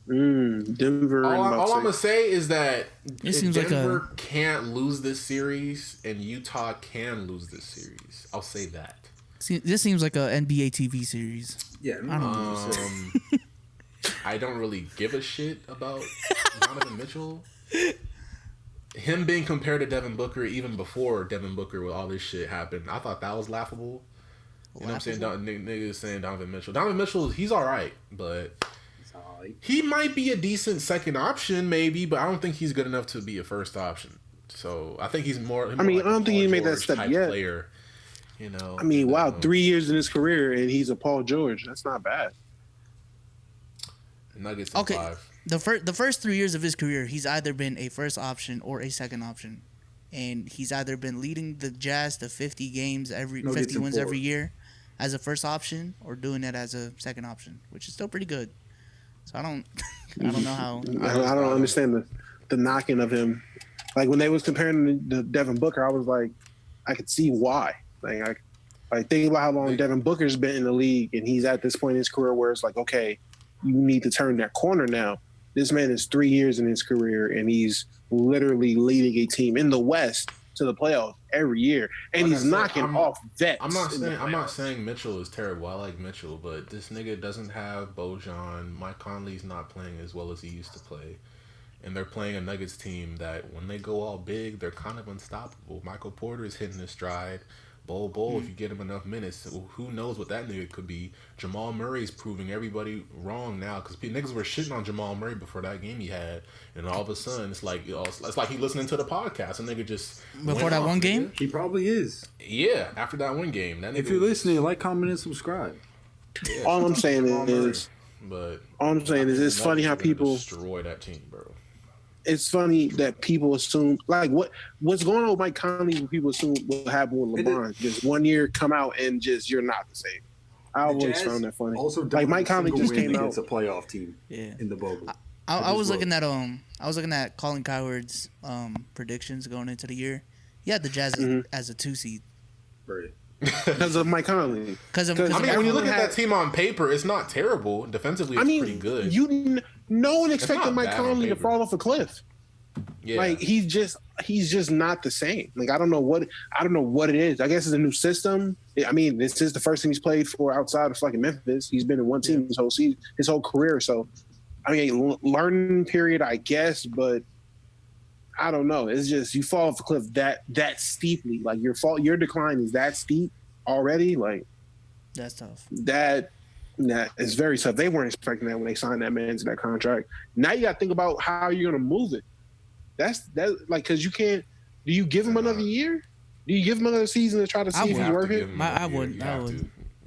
Denver. all in about I'm gonna 6. say is that It seems like Denver can't lose this series, and Utah can lose this series. I'll say that. This seems like a NBA TV series. Yeah, I don't know. I don't really give a shit about Donovan Mitchell. Him being compared to Devin Booker even before Devin Booker with all this shit happened, I thought that was laughable. You know what I'm saying? Niggas saying Donovan Mitchell. Donovan Mitchell, he's all right, but he might be a decent second option, maybe, but I don't think he's good enough to be a first option. So I think he's more. I mean, like I don't a think he Paul made that George step type yet. Player, you know. I mean, wow, And, 3 years in his career and he's a Paul George. That's not bad. Nuggets in Okay. 5. The first 3 years of his career, he's either been a first option or a second option, and he's either been leading the Jazz to 50 games Nuggets 50 in wins 4. every year as a first option, or doing it as a second option, which is still pretty good. So I don't know how. I don't understand the knocking of him. Like when they was comparing to Devin Booker, I was like, I could see why. Like think about how long Devin Booker's been in the league, and he's at this point in his career where it's like, okay, you need to turn that corner now. This man is 3 years in his career, and he's literally leading a team in the West to the playoffs every year, and Like I he's said, knocking off vets. I'm not in the saying playoffs. Mitchell is terrible. I like Mitchell, but this nigga doesn't have Bojan. Mike Conley's not playing as well as he used to play. And they're playing a Nuggets team that when they go all big, they're kind of unstoppable. Michael Porter is hitting his stride. Bol, if you get him enough minutes, who knows what that nigga could be. Jamal Murray's proving everybody wrong now because niggas were shitting on Jamal Murray before that game he had, and all of a sudden it's like he listening to the podcast. A nigga just Before went that off, one nigga. game? He probably is. Yeah, after that one game. That If nigga you're was- listening, like, comment, and subscribe. yeah, All I'm saying Jamal Murray. is, But it's funny how people. destroy that team, bro. It's funny that people assume like what's going on with Mike Conley when people assume what happened with It did- LeBron. Just 1 year come out and just you're not the same. I always Jazz found that funny. Also, Like Mike Conley just came out. against a playoff team Yeah. in the bubble. I was looking at Colin Cowherd's predictions going into the year. He had the Jazz as a 2 seed. Right. Because of Mike Conley. Because I mean, when you look at that team on paper, it's not terrible. Defensively, it's pretty good. No one expected not Mike bad on Conley to paper. fall off a cliff. Yeah. Like he's just not the same. Like I don't know what it is. I guess it's a new system. I mean, this is the first team he's played for outside of fucking Memphis. He's been in one team his whole season, his whole career. So, I mean, learning period, I guess, but I don't know. It's just you fall off a cliff that steeply. Like your decline is that steep already. Like that's tough. That is very tough. They weren't expecting that when they signed that man to that contract. Now you got to think about how you're going to move it. That's like because you can't. Do you give him another year? Do you give him another season to try to see if he's worth it? I wouldn't.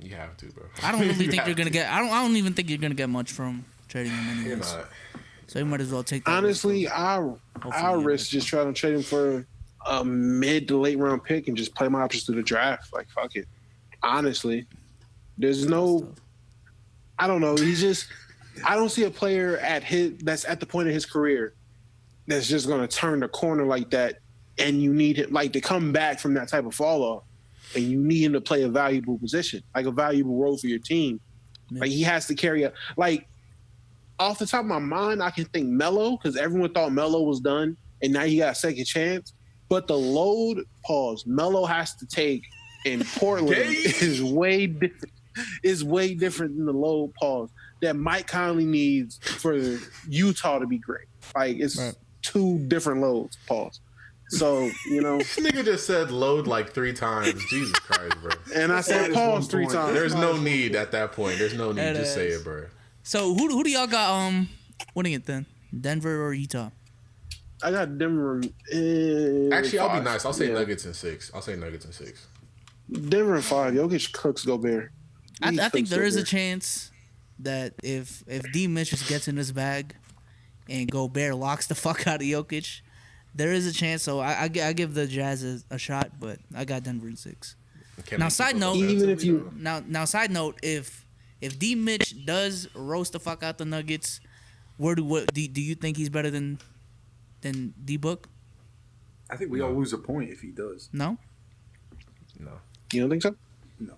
You have to, bro. I don't really think you're gonna get. I don't even think you're gonna get much from trading him anyways. You're not. So you might as well take that. Honestly, I'll risk just trying to trade him for a mid to late round pick and just play my options through the draft. Like fuck it. Honestly, there's no. I don't know. I don't see a player that's at the point of his career that's just going to turn the corner like that, and you need him like to come back from that type of fall off, and you need him to play a valuable position, like a valuable role for your team. Yeah. Like he has to carry off the top of my mind, I can think Melo because everyone thought Melo was done, and now he got a second chance. But the load Melo has to take in Portland is way different. Is way different than the load that Mike Conley needs for Utah to be great. Like it's two different loads. So this nigga just said load like 3 times. Jesus Christ, bro. And I said pause 3 times. There's no need at that point. There's no need. Just say it, bro. So who do y'all got winning it then? Denver or Utah? I got Denver. Actually, I'll 5. be nice. I'll say Nuggets in 6. Denver in 5. Jokic cooks Gobert. I think there is a chance that if D. Mitch just gets in his bag and Gobert locks the fuck out of Jokic, there is a chance. So I give the Jazz a shot, but I got Denver in 6. Now, side note, if D. Mitch does roast the fuck out the Nuggets, do you think he's better than D. Book? I think we all lose a point if he does. No. You don't think so? No.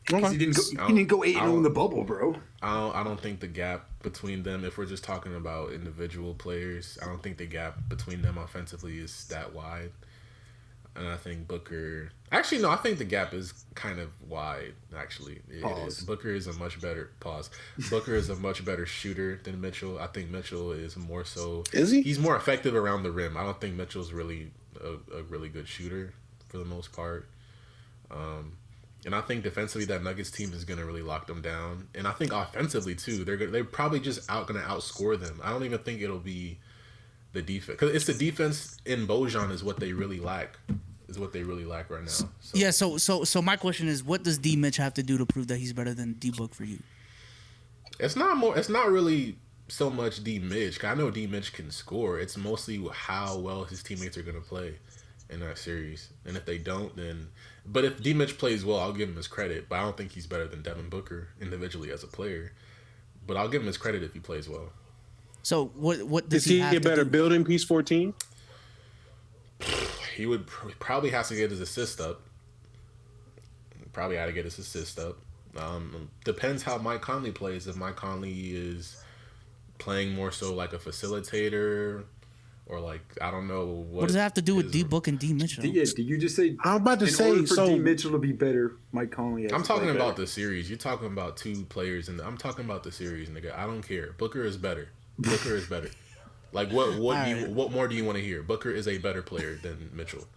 He didn't go 8-0 in the bubble, bro. I don't think the gap between them, if we're just talking about individual players, I don't think the gap between them offensively is that wide. And I think Booker... Actually, no, I think the gap is kind of wide, actually. It is. Booker is a much better... Booker is a much better shooter than Mitchell. I think Mitchell is more so... Is he? He's more effective around the rim. I don't think Mitchell's really a really good shooter for the most part. And I think defensively that Nuggets team is going to really lock them down. And I think offensively too, they're probably just going to outscore them. I don't even think it'll be the defense. Because it's the defense in Bojan is what they really lack. Right now. So. Yeah, so my question is, what does D. Mitch have to do to prove that he's better than D. Book for you? It's not really so much D. Mitch. 'Cause I know D. Mitch can score. It's mostly how well his teammates are going to play in that series. And if they don't, then... But if D. Mitch plays well, I'll give him his credit. But I don't think he's better than Devin Booker individually as a player. But I'll give him his credit if he plays well. So what does he have get better building piece 14? He probably has to get his assist up. Depends how Mike Conley plays. If Mike Conley is playing more so like a facilitator... Or like I don't know what does it have to do with D. Book and D. Mitchell? Yeah, did you just say? I'm about to say order for D. Mitchell to be better, Mike Conley. I'm talking about the series. You're talking about 2 players, and I'm talking about the series, nigga. I don't care. Booker is better. Like what more do you want to hear? Booker is a better player than Mitchell.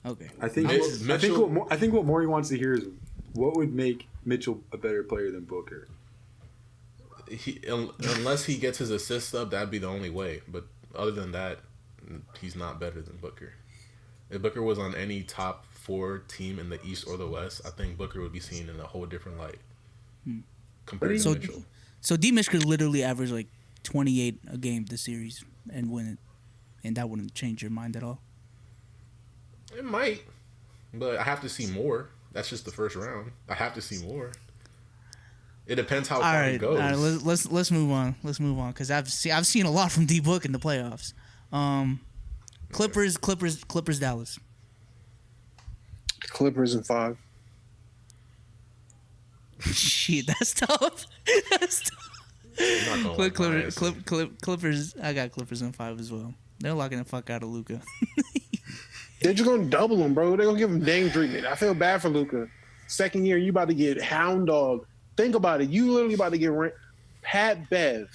Okay. I think what Maury wants to hear is what would make Mitchell a better player than Booker. Unless he gets his assists up, that'd be the only way. But other than that, he's not better than Booker. If Booker was on any top 4 team in the East or the West, I think Booker would be seen in a whole different light compared to Mitchell. So D. Mitch could literally average like 28 a game this series and win it, and that wouldn't change your mind at all. It might, but I have to see more. That's just the first round. I have to see more. It depends how All far right, it goes. all right. Let's move on. Let's move on because I've seen a lot from D Book in the playoffs. Clippers, Dallas. Clippers in 5. Shit, that's tough. That's tough. I'm not gonna lie, Clippers. I got Clippers in 5 as well. They're locking the fuck out of Luka. They're just gonna double him, bro. They're gonna give him Dame treatment. I feel bad for Luka. Second year, you about to get hound dog. Think about it. You literally about to get Pat Bev,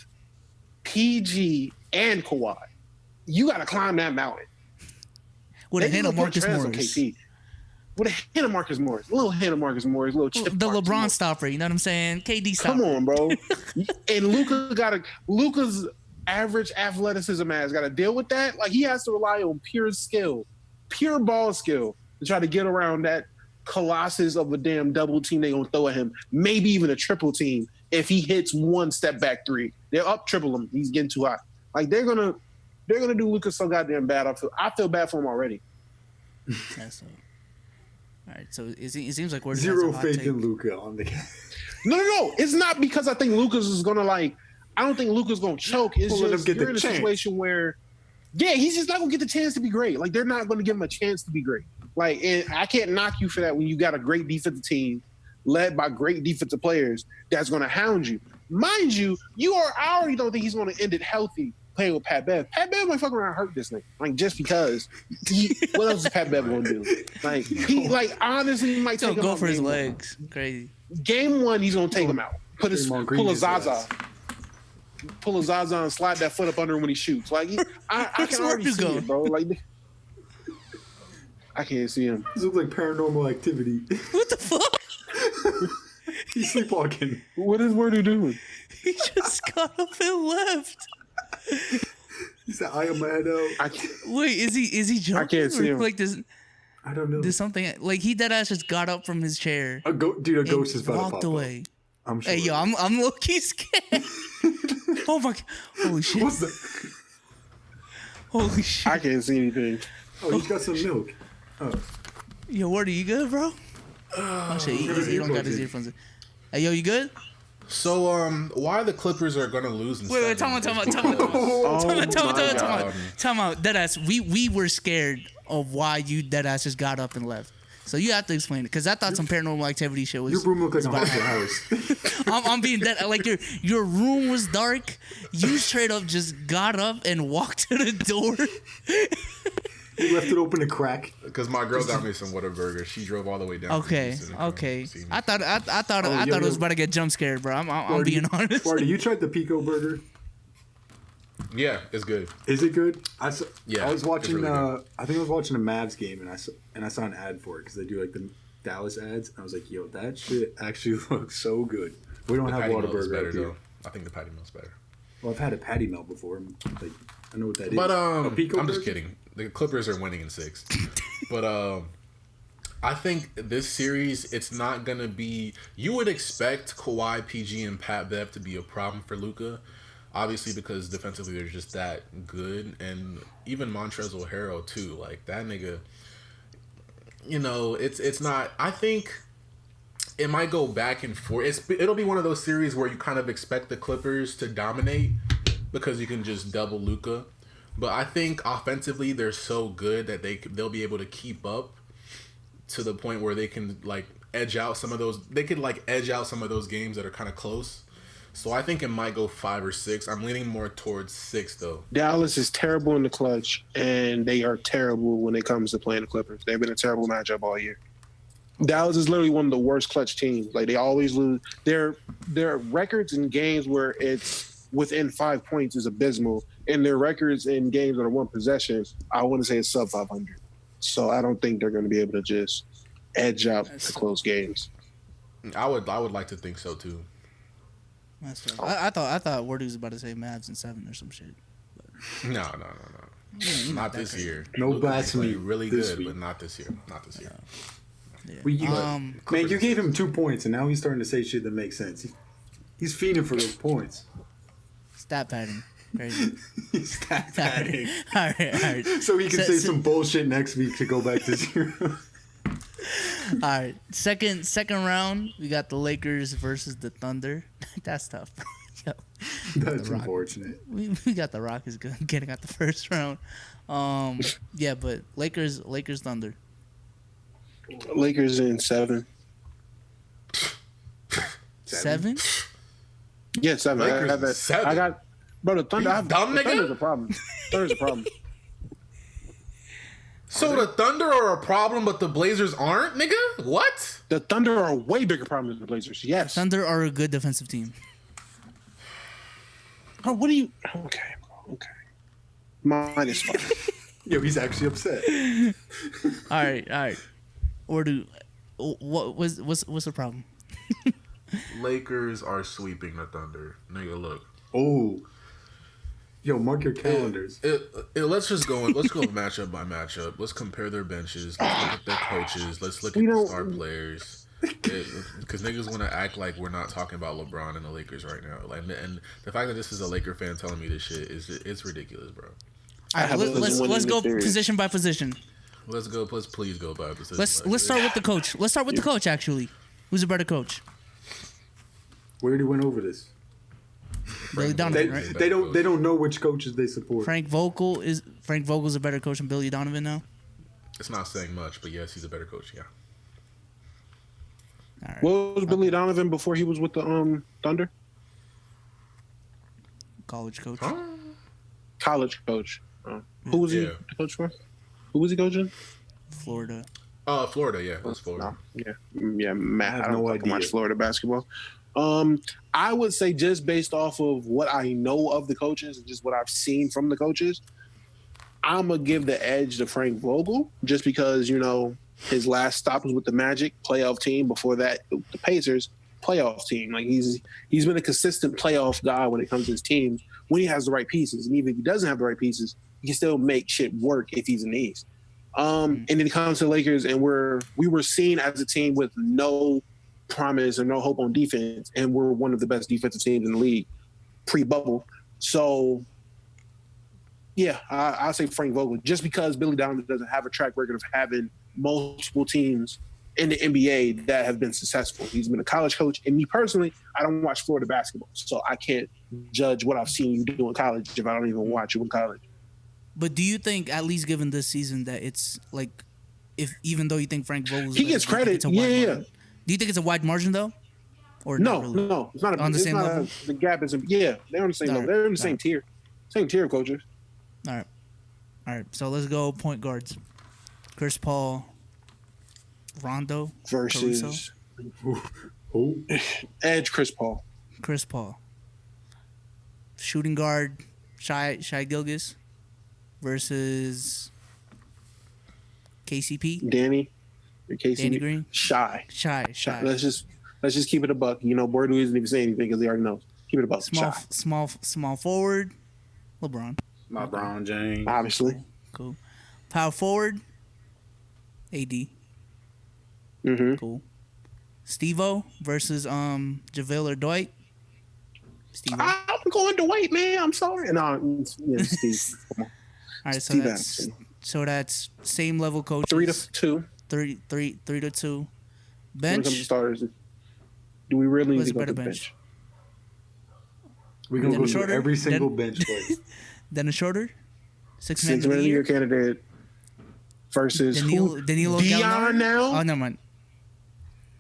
PG, and Kawhi. You got to climb that mountain. With a hint of Marcus Morris. With a hint of Marcus Morris. A little hint of Marcus Morris. A little chip. The LeBron stopper. You know what I'm saying? KD stopper. Come on, bro. And Luka's average athleticism has got to deal with that. Like, he has to rely on pure skill, pure ball skill to try to get around that colossus of a damn double team they gonna throw at him. Maybe even a triple team if he hits one step back three. They're up triple him. He's getting too hot. Like, they're gonna do Luka so goddamn bad. I feel bad for him already. That's all right. So it seems like we're zero faith in Luka on the game. No. It's not because I think Luka's is gonna I don't think Luka's gonna choke. It's just you're in a situation where, yeah, he's just not gonna get the chance to be great. Like, they're not gonna give him a chance to be great. Like, and I can't knock you for that when you got a great defensive team led by great defensive players that's gonna hound you. Mind you, I already don't think he's gonna end it healthy playing with Pat Bev. Pat Bev might fuck around and hurt this thing. Like, just because. What else is Pat Bev gonna do? Like, honestly, he might take him go out for his game legs. Crazy. Game 1, he's gonna take him out. Pull a Zaza and slide that foot up under him when he shoots. Like, I can already see it, bro. Like, I can't see him. This looks like Paranormal Activity. What the fuck? He's sleepwalking. What is Wordu doing? He just got up and left. He said, "I am mad out." Wait, is he jumping? I can't see him. Like, this. I don't know. There's something like he dead ass just got up from his chair. A ghost is about to pop walked away. Up. I'm sure. Hey, yo, I'm low key scared. Oh my god! Holy shit! What's that? Holy shit! I can't see anything. Oh, he's got some milk. Oh. Yo, Wordu, you good, bro? Oh shit, he don't got his earphones in. Hey, yo, you good? So, why the Clippers are gonna lose? Wait, time out. Time out. Deadass, we were scared of why you deadass just got up and left. So you have to explain it, because I thought some Paranormal Activity shit was. Your room looked like a haunted house. I'm being dead. Like, your room was dark. You straight up just got up and walked to the door. You left it open to crack. Because my girl got me some Whataburger. She drove all the way down. Okay. I thought it was about to get jump scared, bro. I'm being honest. Marty, you tried the Pico Burger? Yeah, it's good. Is it good? Yeah, I was watching. really good. I think I was watching a Mavs game, and I saw an ad for it because they do like the Dallas ads. And I was like, "Yo, that shit actually looks so good." We don't have Whataburger here. I think the patty melt's better. Well, I've had a patty melt before. Like, I know what that is. But A Pico I'm Burger? just kidding. The Clippers are winning in 6. But I think this series, it's not gonna be. You would expect Kawhi, PG, and Pat Bev to be a problem for Luka. Obviously, because defensively they're just that good, and even Montrezl Harrell too. Like, that nigga, you know, it's not. I think it might go back and forth. It'll be one of those series where you kind of expect the Clippers to dominate because you can just double Luka. But I think offensively they're so good that they'll be able to keep up to the point where they can edge out some of those. They could edge out some of those games that are kind of close. So I think it might go 5 or 6. I'm leaning more towards 6 though. Dallas is terrible in the clutch, and they are terrible when it comes to playing the Clippers. They've been a terrible matchup all year. Dallas is literally one of the worst clutch teams. Like, they always lose. Their records in games where it's within 5 points is abysmal, and their records in games that are one possession, I want to say it's sub 500. So I don't think they're going to be able to just edge out to close games. I would like to think so too. I thought Wordu was about to say Mavs in 7 or some shit. No. Not this year. No blasphemy. Really good, but not this year. Yeah. Man, you gave him 2 points, and now he's starting to say shit that makes sense. He's feeding for those points. Stat padding. Crazy. He's stat padding. All right. So he can say some bullshit next week to go back to 0. All right, second round, we got the Lakers versus the Thunder. That's tough. Yo, That's unfortunate. we got the Rockets getting out the first round. Yeah, but Lakers Thunder. Lakers in 7. 7? Yeah, 7. Lakers I got that. 7. I got, bro. The Thunder. You dumb the nigga? Thunder's a problem. Thunder's a problem. So the Thunder are a problem, but the Blazers aren't, nigga? What? The Thunder are a way bigger problem than the Blazers. Yes. Thunder are a good defensive team. Bro, what do you? Okay, bro. Okay. Mine is fine. Yo, he's actually upset. All right. What's the problem? Lakers are sweeping the Thunder. Nigga, look. Oh. Yo, mark your calendars. Let's just go. Let's go matchup by matchup. Let's compare their benches. Let's look at their coaches. Let's look at the star players. Because niggas want to act like we're not talking about LeBron and the Lakers right now. Like, and the fact that this is a Laker fan telling me this shit it's ridiculous, bro. All right, let's go position by position. Let's go. Please go by position. Let's start with the coach. Let's start with the coach. Actually, who's a better coach? We already went over this. Billy Donovan, right? They don't know which coaches they support. Frank Vogel's a better coach than Billy Donovan now. It's not saying much, but yes, he's a better coach. Yeah. All right. What was Billy Donovan before he was with the Thunder? College coach. Huh? College coach. Who was he the coach for? Who was he coaching? Florida. Florida. Yeah, that's Florida. Yeah. Matt, I don't no fucking idea. watch Florida basketball. I would say just based off of what I know of the coaches and just what I've seen from the coaches, I'm gonna give the edge to Frank Vogel just because his last stop was with the Magic playoff team. Before that, the Pacers playoff team. Like he's been a consistent playoff guy when it comes to his teams when he has the right pieces, and even if he doesn't have the right pieces, he can still make shit work if he's in the East. And then it comes to the Lakers, and we were seen as a team with no promise or no hope on defense, and we're one of the best defensive teams in the league pre-bubble. So, yeah, I'll say Frank Vogel, just because Billy Donovan doesn't have a track record of having multiple teams in the NBA that have been successful. He's been a college coach, and me personally, I don't watch Florida basketball, so I can't judge what I've seen you do in college if I don't even watch you in college. But do you think, at least given this season, that it's like, even though you think Frank Vogel's he gets credit, yeah. margin? Do you think it's a wide margin though, or No, not really? no, it's not on the same level. The gap is they're on the same level. They're in the same tier of coaches. All right. So let's go point guards. Chris Paul, Rondo Versus Who? Edge Chris Paul. Chris Paul. Shooting guard, Shai Gilgeous versus KCP. Danny Green. Shy. Let's just keep it a buck. Wordu isn't even saying anything because he already knows. Keep it a buck. Small forward, LeBron. LeBron James. Obviously. Cool. Power forward, AD. Mm-hmm. Cool. Steve-O versus JaVale or Dwight. Steve-O. I'm going to wait, man. I'm sorry. No, Steve. Come on. All right, so that's same level coaches. 3-2. 3-2. When it Bench. comes to starters, do we really need Who's to go better to the bench? bench? We're going to go Shorter? through every single Then- bench player. Dennis Schroeder. Six man of Six-man the of the year year. candidate versus who? Danilo Dion Gallinari? now? Oh, never mind.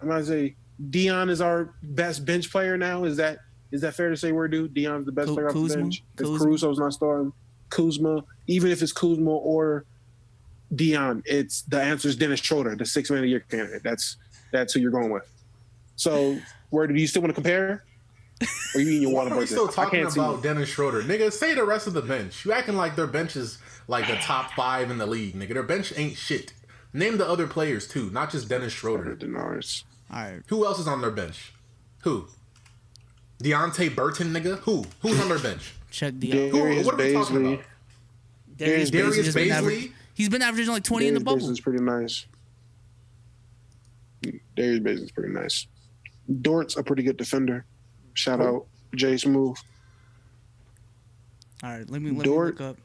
I'm going to say Dion is our best bench player now. Is that fair to say, Wordu? Dion's the best player off the Kuzma? bench. If Kuzma? Caruso's not starting, Kuzma, even if it's Kuzma or Dion, the answer is Dennis Schroeder, the 6-man of the year candidate. That's who you're going with. So, Wordu, do you still want to compare? Or you mean you want Why to are we still talking about Dennis Schroeder? Nigga, say the rest of the bench. You acting like their bench is like the top 5 in the league, nigga. Their bench ain't shit. Name the other players, too, not just Dennis Schroeder. Denars. All right. Who else is on their bench? Who? Deontay Burton, nigga? Who's on their bench? Check Dion. Darius What are we talking Baisley. about? Darius Darius Baisley. Baisley? He's been averaging like 20 in the bubble. Darius Baisley's pretty nice. Darius Baisley's pretty nice. Dort's a pretty good defender. Shout out Jay Smooth. All right, let me Dort. look up.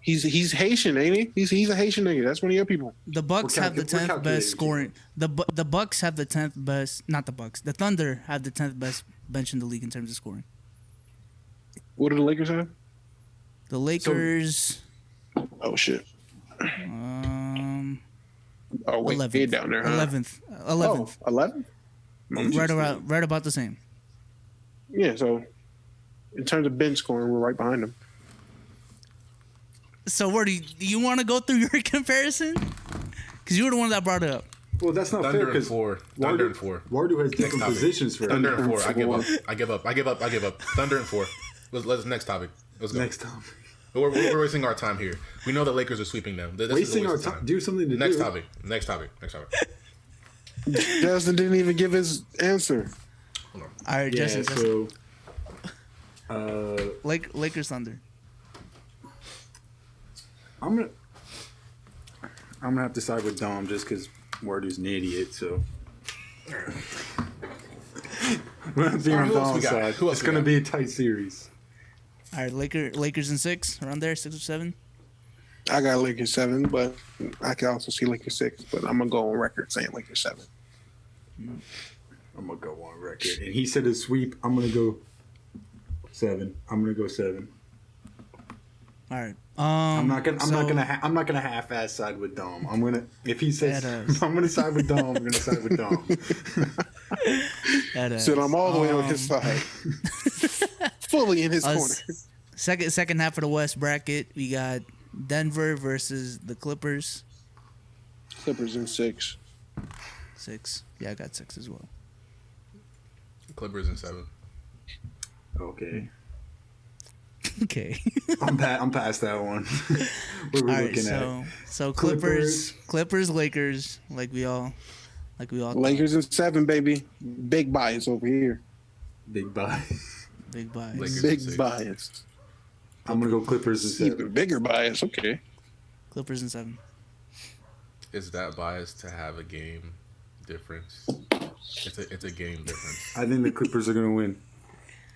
He's Haitian, ain't he? He's a Haitian nigga. That's one of your people. The Bucks have the we're 10th calculating best here. scoring. The Bucks have the 10th best. Not the Bucks. The Thunder have the 10th best bench in the league in terms of scoring. What do the Lakers have? The Lakers. Oh shit. Oh wait, 11th. they're down there. Huh? 11th. Oh, 11th. 11? Right about the same. Yeah. So in terms of bench scoring, we're right behind them. So, where do you want to go through your comparison? Because you were the one that brought it up. Well, that's not fair Thunder and because 4. Thunder and 4. Wardu has different topic. positions for Thunder and 4. I give four. up. I give up. I give up. I give up. Thunder and 4. Let's next topic. Let's go. Next time. We're wasting our time here. We know the Lakers are sweeping them. This is a Wasting waste our of time. Do something to Next do. topic. Next topic. Next topic. Justin didn't even give his answer. All right, Yeah, Justin. so Lakers Thunder. I'm gonna have to side with Dom just because Wardu's an idiot. So we're gonna be on who else we Dom's got? side. Who else It's we gonna got? be a tight series. All right, Lakers in 6, around there, 6 or 7. I got Lakers 7, but I can also see Lakers 6. But I'm gonna go on record saying Lakers 7. I'm gonna go on record, and he said a sweep. I'm gonna go 7. I'm gonna go 7. All right. I'm not gonna half-ass side with Dom. I'm gonna if he says I'm gonna side with Dom. I'm gonna side with Dom. So I'm all the way on his side, fully in his corner. Second half of the West bracket, we got Denver versus the Clippers. Clippers in 6. 6. Yeah, I got 6 as well. Clippers in 7. Okay, Okay. I'm past that one. What are we All right. looking at? So Clippers, Lakers, like we all. Thought. Lakers in 7, baby. Big bias over here. Big buy. Big bias. Lakers in Big 6. bias. I'm gonna go Clippers instead. Even bigger bias. Okay. Clippers in 7. Is that biased to have a game difference? It's a game difference. I think the Clippers are gonna win.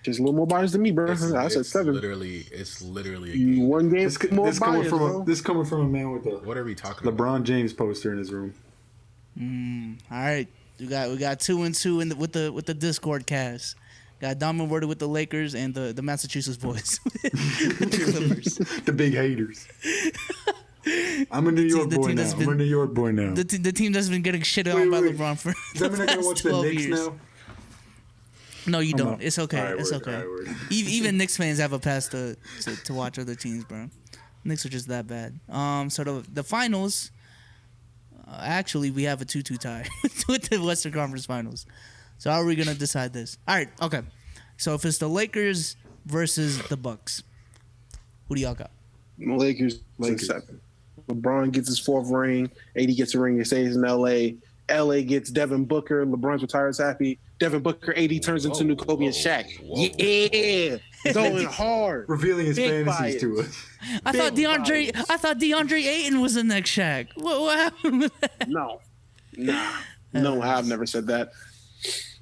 Just a little more bias than me, bro. I said It's 7. It's literally a game. One game more This coming bias, from bro. this coming from a man with a What are we talking about? LeBron James poster in his room. All right. We got 2 and 2 with the Discord cast. Got Dom and Wordu with the Lakers and the Massachusetts boys with the Clippers. The big haters. I'm a New York boy now. I'm a New York boy now. The team that's been getting shit on by wait. LeBron for Does that the mean I gotta past watch the 12 Knicks years. now? No, you don't. out. It's okay. All right, It's word, okay. all right, word. Even Knicks fans have a pass to watch other teams, bro. Knicks are just that bad. So the finals, actually, we have a 2-2 tie with the Western Conference Finals. So how are we gonna decide this? All right, okay. So if it's the Lakers versus the Bucks, who do y'all got? Lakers in 7. LeBron gets his 4th ring. AD gets a ring. He stays in LA. LA gets Devin Booker. LeBron's retires happy. Devin Booker, AD turns into new Kobe and Shaq. Yeah, going hard. Revealing his Big fantasies to bias. us. I thought Big DeAndre Ayton was the next Shaq. What happened with that? No, no, I've never said that.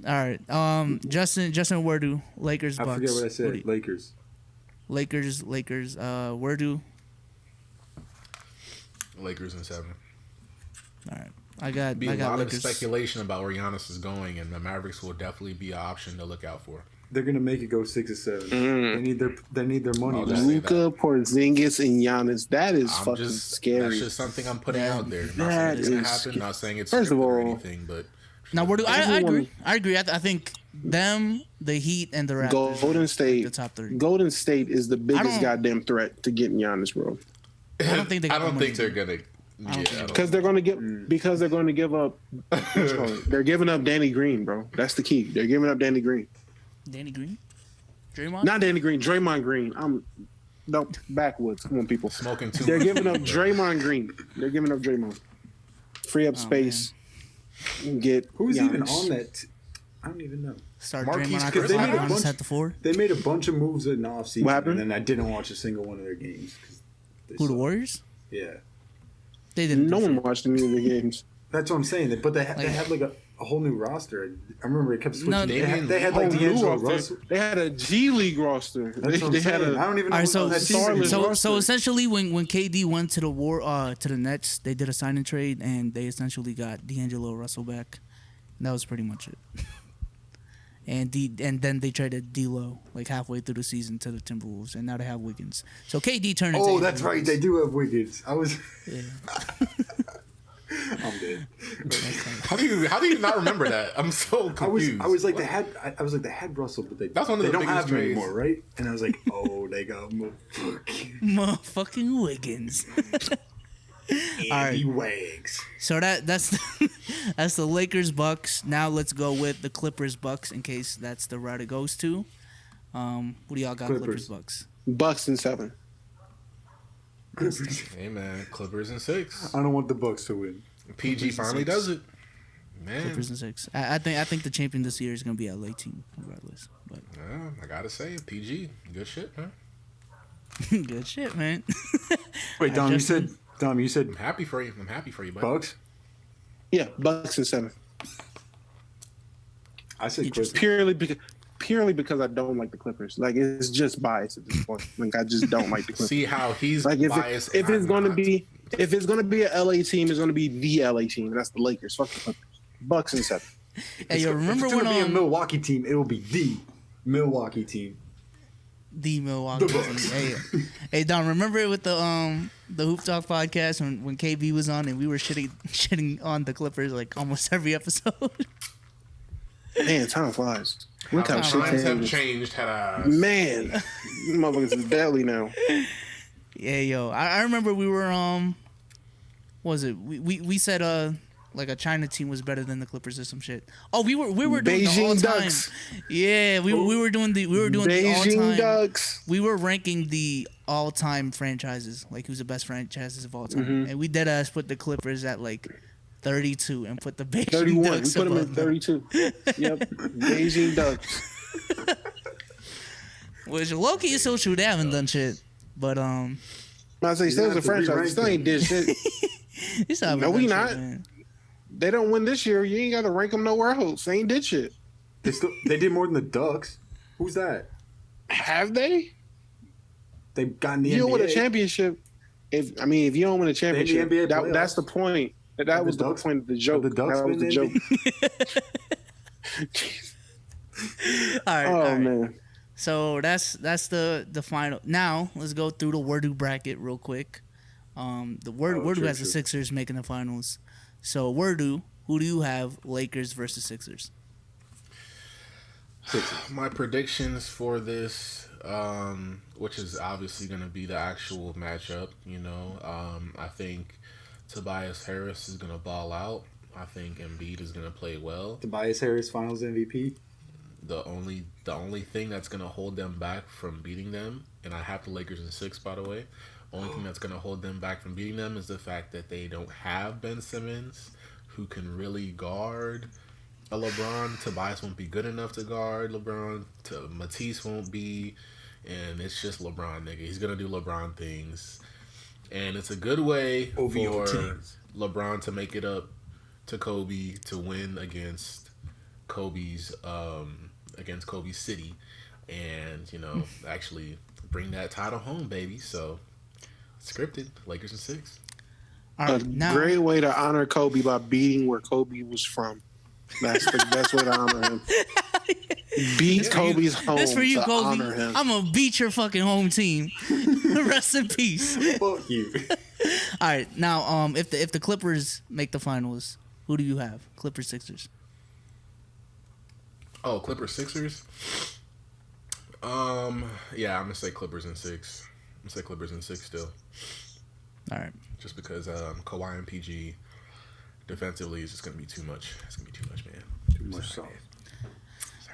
All right. Justin Wordu, Lakers, I Bucks. forget what I Who said. do you- Lakers. Lakers. Wordu. Lakers in 7. All right. I got Be a lot Lakers. of speculation about where Giannis is going, and the Mavericks will definitely be an option to look out for. They're gonna make it go 6 or 7. They need their money. I'll back. just say Luka, Porzingis, and Giannis. That is I'm fucking just scary. That's just something I'm putting out there. Not saying that it's gonna is happen. Not saying it's First of scripted or all- anything, but Now, Wordu, I Everyone- agree. I agree. I think them, the Heat, and the Raptors. Golden are State. the top 3. Golden State is the biggest don't- goddamn threat to getting Giannis, bro. I don't think they. I got don't the think money they're gonna. Yeah, I don't- Because they're going to give up. They're giving up Danny Green, bro. That's the key. They're giving up Danny Green. Danny Green, Draymond. Not Danny Green. Draymond Green. No, backwoods. Come on, people. smoking too. They're much. giving up Draymond Green. They're giving up Draymond. Free up space. And get Who's Giannis. even on that? I don't even know. Start Marquise Draymond. Chris they made a Giannis bunch- at the 4. They made a bunch of moves in the offseason, What happened? and then I didn't watch a single one of their games. 'Cause they Who the suck. Warriors? Yeah, They didn't. No do one shit. watched any of the games. that's what I'm saying. But they had like a whole new roster. I remember it kept switching. No, they had like Whole new D'Angelo roster. Russell. They had a G League roster. That's what I'm They had saying. I a. don't even know All right, who on that team Starless is. roster. so essentially, when KD went to the Nets, they did a sign and trade, and they essentially got D'Angelo Russell back. And that was pretty much it. And then they traded D'Lo like halfway through the season to the Timberwolves, and now they have Wiggins. So KD turned into. Oh, that's right. They do have Wiggins. I was. Yeah. I'm dead. How do you not remember that? I'm so confused. I was like they had Russell, but That's one of they the don't biggest have him trades. anymore, right? And I was like, oh, they got Motherfucking Wiggins. Andy Wags. So that's the Lakers Bucks. Now let's go with the Clippers Bucks in case that's the route it goes to. What do y'all got? Clippers Bucks. Bucks in 7. Hey man, Clippers in 6. I don't want the Bucks to win. PG finally does it. Man, Clippers in 6. I think the champion this year is gonna be a LA team regardless. But yeah, I gotta say, PG, good shit, man. good shit, man. Wait, Dom, you said I'm happy for you. Buddy. Bucks. Yeah, Bucks in 7. I said Clippers. Purely because I don't like the Clippers. Like, it's just bias at this point. Like, I just don't like the Clippers. See how he's Like, biased. if and it's I'm gonna not. be a LA team, it's gonna be the LA team. And that's the Lakers. Fuck the Clippers. Bucks in 7. Hey, yo, remember if it's when gonna be a Milwaukee team, it will be the Milwaukee team. the Milwaukee The Bucks. team? Hey, Don, remember it with the Hoop Talk podcast when KB was on and we were shitting on the Clippers like almost every episode. Man, time flies. Look how shit Times have changes. changed. Man, these motherfuckers is deadly now. Yeah, yo, I remember we were what was it? We said like a China team was better than the Clippers or some shit. Oh, we were doing the all Beijing time. Ducks. Yeah, we were doing the all Beijing time. Ducks. We were ranking the all time franchises, like who's the best franchises of all time, Mm-hmm. and we dead ass put the Clippers at like 32 and put the Beijing 31. We Ducks put them at above them. 32. Yep. Beijing Ducks. Which Loki is so true. They haven't done shit, but I say, still have as a to franchise, re-rank still ain't did shit. they still haven't No, done we shit, not. man. They don't win this year. You ain't got to rank them nowhere else. They ain't did shit. They did more than the Ducks. Who's that? Have they? They've gotten the You don't NBA. win a championship. If you don't win a championship, NBA playoffs. that's the point. That Have the was the Ducks- point of the joke. have the Ducks That was been the in joke. All right, Oh all right. man. So that's the final. Now let's go through the Wordu bracket real quick. Wordu true, has the true. Sixers making the finals. So Wordu, who do you have? Lakers versus Sixers. My predictions for this, which is obviously going to be the actual matchup, I think Tobias Harris is going to ball out. I think Embiid is going to play well. Tobias Harris, Finals MVP. The only thing that's going to hold them back from beating them, and I have the Lakers in 6, by the way. Only thing that's going to hold them back from beating them is the fact that they don't have Ben Simmons, who can really guard a LeBron. Tobias won't be good enough to guard LeBron. Matisse won't be, and it's just LeBron, nigga. He's gonna do LeBron things, and it's a good way OVO for teams. LeBron to make it up to Kobe to win against Kobe's city, and actually bring that title home, baby. So scripted, Lakers in 6. All A right, now great way to honor Kobe by beating where Kobe was from. That's the best way to honor him. Beat Kobe's home this for you, to Kobe. honor him. I'm gonna beat your fucking home team. Rest in peace. Fuck you. All right, now if the Clippers make the finals, who do you have? Clippers, Sixers. Oh, Clippers Sixers. Yeah, I'm gonna say Clippers in 6. I'm gonna say Clippers in 6 still, All right. just because Kawhi and PG defensively is just gonna be too much. It's gonna be too much, man. Too much sauce.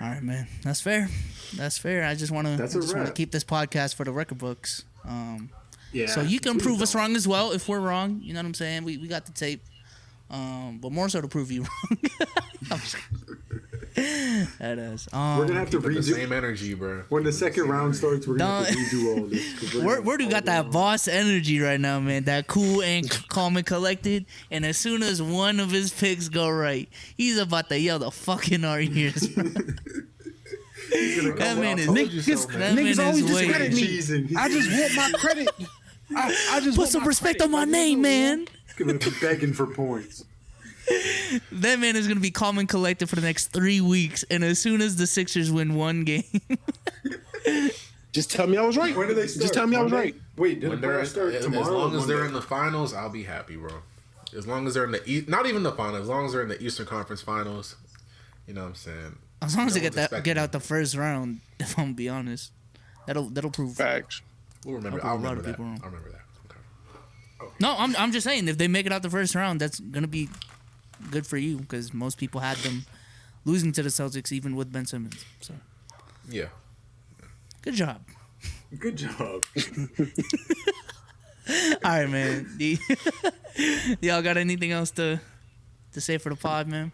All right, man. That's fair. That's fair. I just want That's a to wrap. keep this podcast for the record books. Yeah. So you can please prove us don't. wrong as well if we're wrong. You know what I'm saying? We got the tape. But more so to prove you wrong. I'm just kidding. That is. We're gonna have to Keep the redo same energy, bro. when the second round starts. We're gonna have to redo all this. 'Cause Wordu got that boss energy right now, man. That cool and calm and collected. And as soon as one of his picks go right, he's about to yell the fucking our ears. Bro. That man is. That man Niggas always is way. discredit me. cheesing. I just want my credit. I just Put want some my respect credit. on my Like, name, man. He's gonna be begging for points. That man is gonna be calm and collected for the next 3 weeks, and as soon as the Sixers win one game, Just tell me I was right. When do they start? Just tell me I was Monday? right. Wait, did When the they're playoffs start as tomorrow? long or as they're Monday? in the finals, I'll be happy, bro. As long as they're in the not even the finals, as long as they're in the Eastern Conference Finals, you know what I'm saying. as long as they No one's get expecting out the first round, if I'm gonna be honest, that'll prove. Facts. We'll remember. I'll I'll prove a lot remember of that. people wrong. I'll remember that. Okay. No, I'm just saying if they make it out the first round, that's gonna be good for you because most people had them losing to the Celtics even with Ben Simmons. So Yeah. good job. Good job. All right, man. Y'all got anything else to say for the pod, man?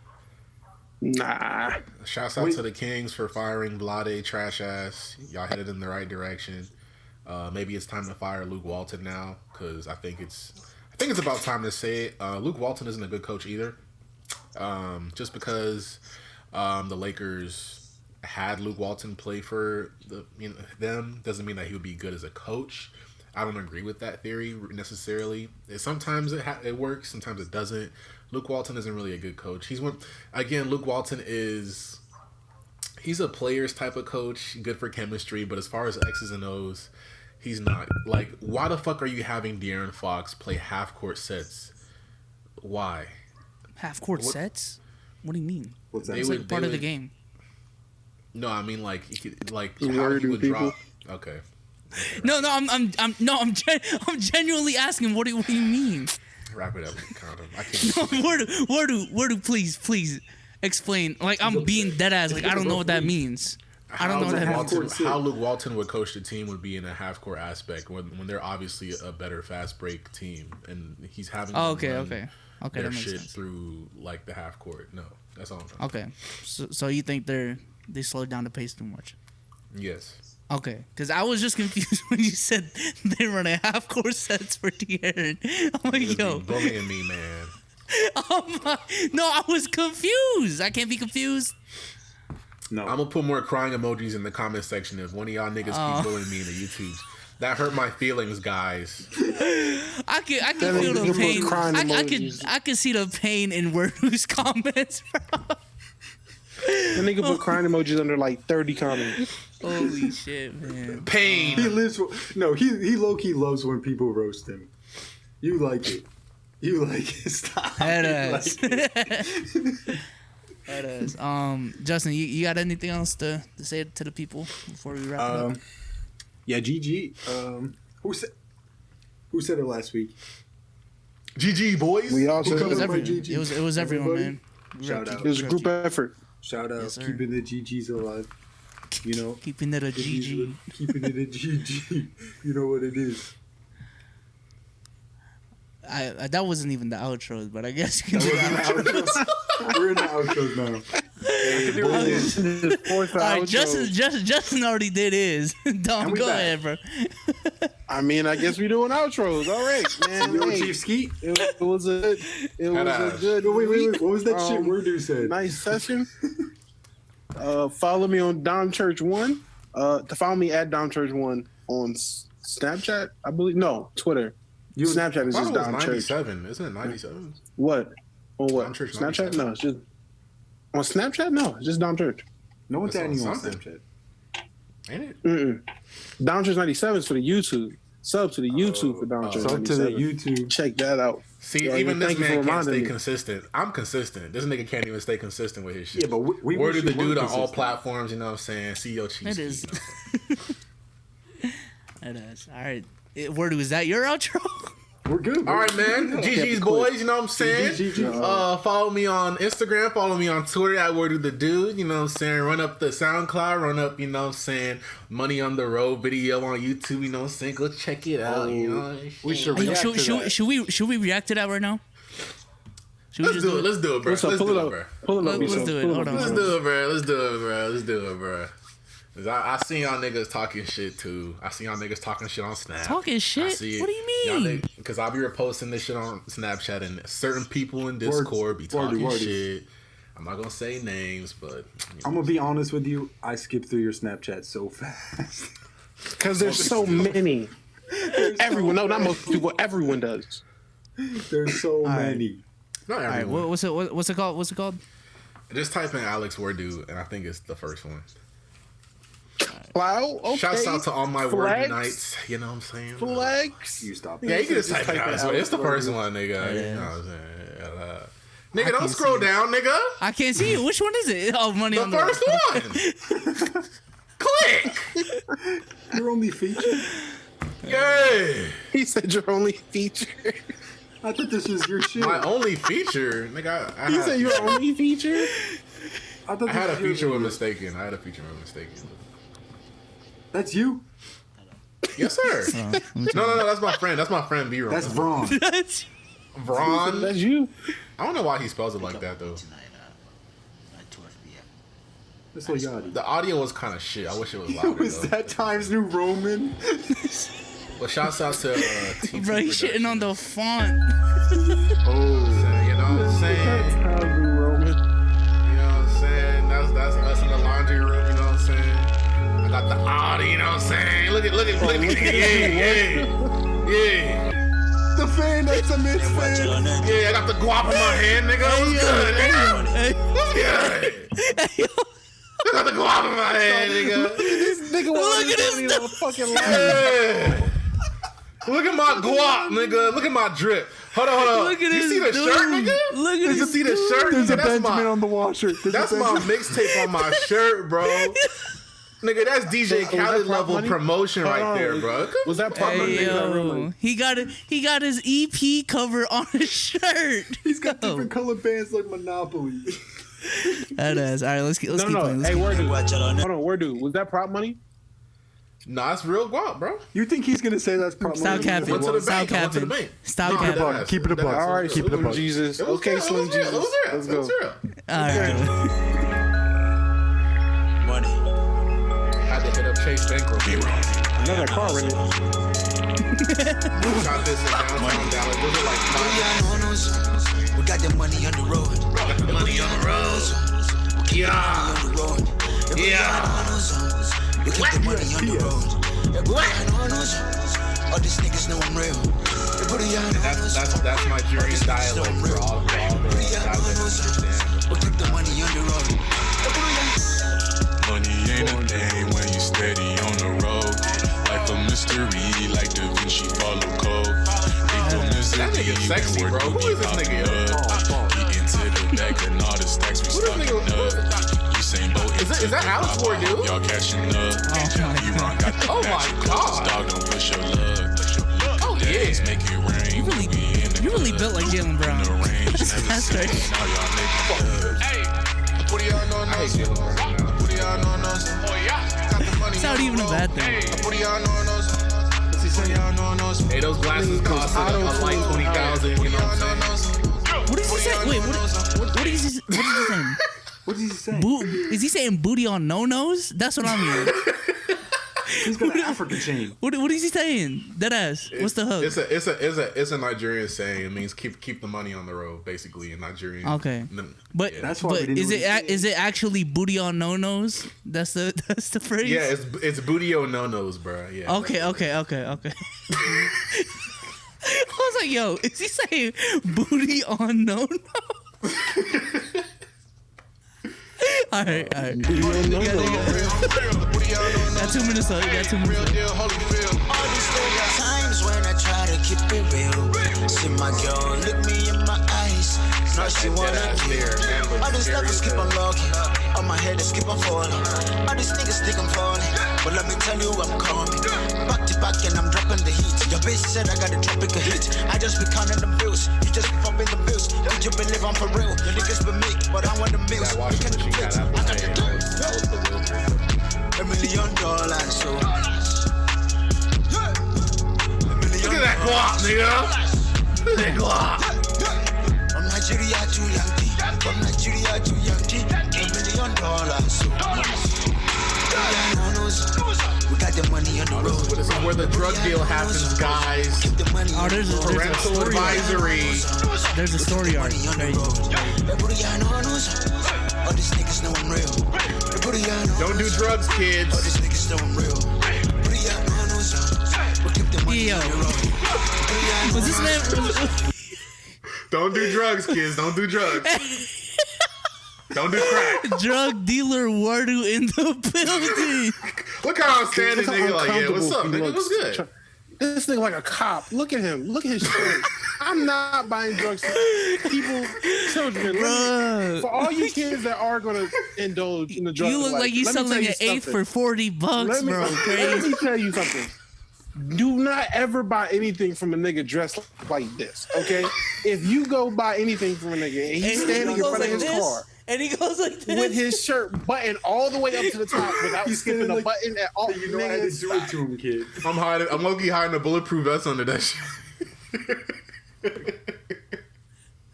Nah. Shouts out to the Kings for firing Vlade trash ass. Y'all headed in the right direction. Maybe it's time to fire Luke Walton now because I think it's about time to say it. Luke Walton isn't a good coach either. Just because the Lakers had Luke Walton play for them doesn't mean that he would be good as a coach. I don't agree with that theory necessarily. Sometimes it works, sometimes it doesn't. Luke Walton isn't really a good coach. Luke Walton he's a players type of coach, good for chemistry, but as far as X's and O's, he's not. Like, why the fuck are you having De'Aaron Fox play half court sets? Why? Half court sets? What do you mean? What's that? They It's would- like part they of the would- game. No, I mean like how Wordu he would people. drop. Okay. No, I'm genuinely asking. What do you mean? Wrap it up, kind of. I can't. Wordu, please explain. Like I'm being dead ass. Like I don't know what that means. I don't know what that means. How Luke Walton would coach the team would be in a half court aspect when they're obviously a better fast break team and he's having Oh, them okay, run that their makes shit sense. through like the half court. No, that's all I'm trying. Okay, so you think they slowed down the pace too much? Yes. Okay, because I was just confused when you said they run a half court sets for De'Aaron. I'm like, yo, Bullying me, man. no, I was confused. I can't be confused. No. I'm gonna put more crying emojis in the comment section if one of y'all niggas keep bullying me in the YouTubes. That hurt my feelings, guys. I can That feel nigga the put pain. crying I emojis. can see the pain in Wordu's comments, bro. The nigga put crying emojis under like 30 comments. Holy shit, man. Pain. He lives. No, he low key loves when people roast him. You like it. You like it. Stop. That You ass. like it. That is. Justin, you got anything else to say to the people before we wrap it up? Yeah, GG. Who said it last week? GG, boys. We all Who said covered It was my everyone. GG? It was everyone, Everybody? man. Shout out. it was a group effort. Shout out. Yes, sir. Keeping the GGs alive. You know. Keeping it a GG. Keeping it a GG. You know what it is. I that wasn't even the outros, but I guess you can do We're in that. the outros. We're in the outros now. Fourth All right, outro. Justin already did his. Dom, we go back. ahead, bro. I mean, I guess we doing outros. All right, man. Yo, Hey, Chief Skeet. it was a good No, wait. week. What was that shit Um, Wordu said? Nice session. Follow me on Dom Church 1. To follow me at Dom Church 1 on Snapchat, I believe. No, Twitter. Snapchat is just Dom Church. 97. Isn't it 97? What? On what? Dom Church Snapchat? 97. No, it's just on Snapchat. No, it's just Dom Church. No one's That's adding you on something. Snapchat. Ain't it? Mm-mm. Dom Church 97 is for the YouTube. Sub to the YouTube for Dom Church Sub to the 97. YouTube. Check that out. See, Yo, even thank this you for man can't reminding stay me. consistent. I'm consistent. This nigga can't even stay consistent with his shit. Yeah, but we Word wish of the you were dude on all consistent. platforms, you know what I'm saying? CEO Chiefs. It is. It is. All right. Wordu, is that your outro? We're good. All right, man. GG's boys, you know what I'm saying? GG. Follow me on Instagram. Follow me on Twitter at Wordu the Dude. You know what I'm saying? Run up the SoundCloud. Run up, you know what I'm saying? Money on the Road video on YouTube. You know what I'm saying? Go check it out. You know. We should Hey, react to that. should we react to that right now? Should we Let's do it. Let's do it, bro. What's up? Let's Pull do it it, up. bro. Pull it up. Let's Lisa. do it. Pull Hold on. Let's do it, bro. Let's do it, bro. Let's do it, bro. Cause I seen y'all niggas talking shit too. I seen y'all niggas talking shit on Snap. Talking shit? I see it. What do you mean? Because I'll be reposting this shit on Snapchat, and certain people in Discord be talking Wordu. shit. I'm not gonna say names, but I'm gonna be honest with you. I skipped through your Snapchat so fast. Because there's so many. Everyone, no, not most people. Everyone does. There's so many. not All right, everyone. what's it called? What's it called? Just type in Alex Wordu, and I think it's the first one. Wow. Okay. Shouts out to all my Wordu Flex. nights. You know what I'm saying? Flex. You stop. Yeah, you can just type in Alex Wordu. It's the first one, nigga. You know what I'm saying? Nigga, don't scroll down, nigga. I can't see it. Which one is it? Oh, money The on the first one. Click. Your only feature? Yeah. He said your only feature. I thought this was your shit. My only feature, nigga. I He had, said your only feature. I thought I had a this was feature your- with mistaken. I had a feature with mistaken. That's you? Yes, sir. No. That's my friend. That's my friend B-Ron. That's Vron. Vron. That's you. I don't know why he spells it like that though. That's what Yachty. The audio was kind of shit. I wish it was louder Was though. that Times New Roman? But shouts out to TT Bro, he's shitting on the font. Oh. You know what I'm saying? You know what I'm saying? That's us in the laundry room. You know what I'm saying? I got the audio. You know what I'm saying? Look at me. Yeah. The fan that's a mid fan. Yeah, I got the guap in my hand, nigga. What's good, nigga? What's good? I got the guap in my hand, nigga. Nigga, Look at this this fucking line. Yeah. Look at my guap, nigga. Look at my drip. Hold on. Look at You this see the dude. shirt, nigga? Look at You this. see the shirt? There's Nigga, a Benjamin on the washer. That's my mixtape on my shirt, bro. Nigga, that's DJ So, was Khaled that prop level money? promotion Hold right on. there, bro. Was that part of Hey, the yo. He got his EP cover on his shirt. He's got Yo. different color bands like Monopoly. That is. All right, let's keep No. playing. Hey, Wordu. Hold on, Wordu. Was that prop money? Nah, it's real guap, bro. You think he's gonna say that's probably Stop capping. Went to the Stop bank. I went to the capping. bank. Stop Nah, capping. deadass. Keep it a buck. Deadass. All right, Keep it a Slim buck. Jesus. It was Okay, real. Slim It was real. Jesus. It was real. Let's It was go. real. All right. Money. Had to hit up Chase Bankroll. Another car rented. Got this in downtown Dallas. Was it like We got the money on the road. money on the road? Yeah. On the road. Yeah. We keep the money on the road. All these niggas know I'm real. That's Nigerian dialect for all the guys that understand. We keep the money on the road. Money ain't a thing when you steady on the road. Life a mystery, like Da Vinci follow code. That nigga sexy, bro. Who is this nigga, yo? Get into the back and all the stacks we Who this stocking nigga- up. Usain Bolt Is that Alex Wordu? Y'all catching up. You run got the Oh my magic God. colors, dog, don't push your luck. Oh Days yeah. make it rain. You really, We in the you really club. built like Jalen Brown. The range, never That's seen. crazy. Now y'all making love. Put it on I hate Jalen Brown now. Put it on us. Oh yeah. Got the money It's not even a bad thing. Put it on us. Put it on us. Hey, those glasses cost like 20,000. You know what I'm saying? What does he say? Wait, what is he saying? What did he say? Is he saying booty on no-nos? That's what I'm hearing. He's got an African chain. What is he saying? That ass. What's the hook? It's a Nigerian saying. It means keep the money on the road, basically in Nigerian. Okay. But Yeah. That's why we but didn't is really it see is it actually booty on no-nos? That's the phrase? Yeah, it's booty o no nos, bro. Yeah. Okay. I was like, yo, is he saying booty on no-no? All right. Got 2 minutes left. You got 2 minutes left. All these times when I try to keep it real. See my girl, look me in my eyes. Now she wanna kill. All these levels keep on locking. On my head is keep on falling. All these niggas think I'm falling. But let me tell you I'm coming. Back to back and I'm dropping the heat. Your bitch said I got a tropical hit. I just be counting the bills. You just be pumping the bills. Would you believe I'm for real? Your niggas be me, but I want the mills. That washing machine got out of the way. That was the real thing. $1 million, so. Look at that guap, nigga. Look at that guap. I'm Nigeria to Yankee. From Nigeria to Yankee. $1 million. We got the money on the road. This is where the drug deal happens, guys. Oh, there's a Parental story advisory. There's a story arc. Okay. All these niggas know I'm real. Don't do drugs, kids. All these niggas know I'm real. Yo. Was this man? Don't do drugs, kids. Don't do drugs. Don't do crack. Drug dealer Wordu in the building. Look how I'm standing, Look how nigga. Like, yeah, what's up, uncomfortable he nigga? What's looks. good? This nigga like a cop. Look at him. Look at his shirt. I'm not buying drugs from people, children. Bruh. For all you kids that are gonna indulge in the drug, You look like you let me selling tell an eighth something. for $40, Let me, bro. let Crazy. me tell you something. Do not ever buy anything from a nigga dressed like this, okay? If you go buy anything from a nigga and he's standing in front of his car and he goes like this. with his shirt buttoned all the way up to the top without He's skipping standing a like- button at all, You know I had to do it to him, kid. I'm low-key hiding a bulletproof vest under that shit.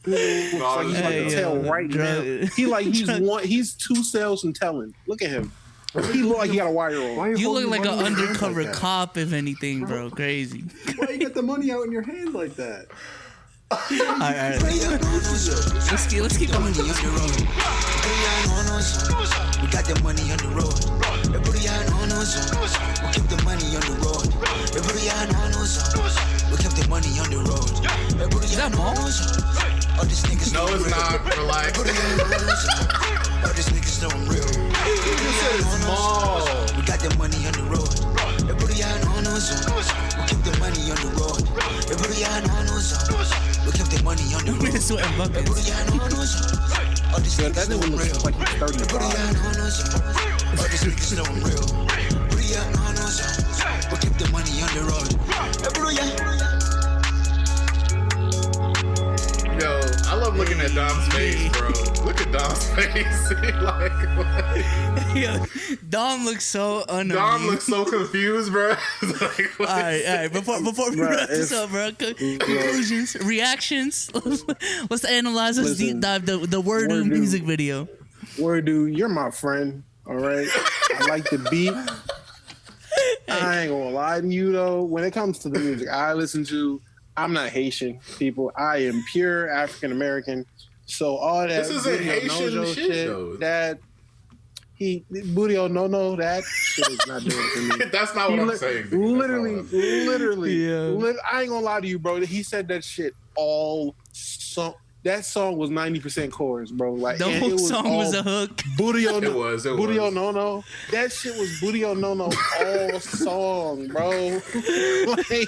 Looks like he's like Hey, a tell yo, right now. He's 2 cells from telling. Look at him. He look like he got a wire on. Why You look holding like an money in your hand undercover like that? cop, if anything, bro. Crazy. Why you got the money out in your hand like that? All right. Let's keep on moving. Let's keep on moving. We got the money on the road. Everybody knows. We keep the money on the road. Everybody knows. We keep the money on the road. Everybody knows. All these niggas No, know it's I'm real. not. Relax. Everybody knows. All these niggas know I'm real. You said it's small. We got the money on the road. Everybody knows. We keep the money on the road. Everybody knows. We keep the money on the road. We're sweating buckets. Everybody knows. All these Yeah, niggas that know nigga I'm real. looks like he's 35. Everybody knows. All these niggas know I'm real. Everybody knows. We keep the money on the road. Everybody. Yo, I love looking at Dom's face, bro. Look at Dom's face. Like, what? Yo, Dom looks so unamused. Dom looks so confused, bro. Like, what All right, is- all right. Before we Bruh, wrap this it's- up, bro. Conclusions, reactions. Let's analyze this Listen, deep dive. The Wordu Wordu. music video. Wordu, you're my friend. All right. I like the beat. I ain't gonna lie to you though. When it comes to the music I listen to, I'm not Haitian, people. I am pure African American. So all that This isn't Booty on Haitian Nojo shit, though. that Booty on No, that shit is not doing it for me. That's not what I'm saying. dude. That's not what I'm saying. Literally, I ain't gonna lie to you, bro. He said that shit all song. That song was 90% chorus, bro. Like The and whole it was song all was a hook. Booty on It was. Booty on No. That shit was Booty on No all song, bro. Like,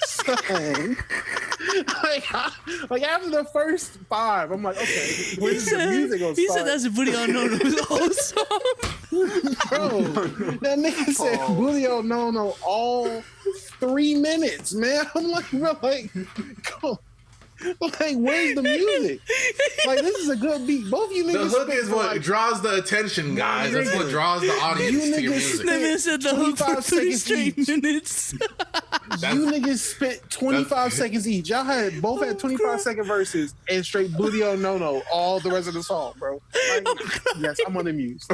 son. Like after the first 5, I'm like, okay, when's the music gonna He start? said that's a Booty on No No's whole song. Bro, that nigga said Booty on No all 3 minutes, man. I'm like, bro, like, come. Like, where's the music? Like, this is a good beat. Both of you The niggas. hook spent is what like, draws the attention, guys. That's what nigga. draws the audience You to your niggas music. That man said the hook for 25 3 seconds straight each. minutes. You niggas spent 25 seconds each. Y'all had both had 25-second verses and straight Booty on No all the rest of the song, bro. Like, yes, I'm unamused.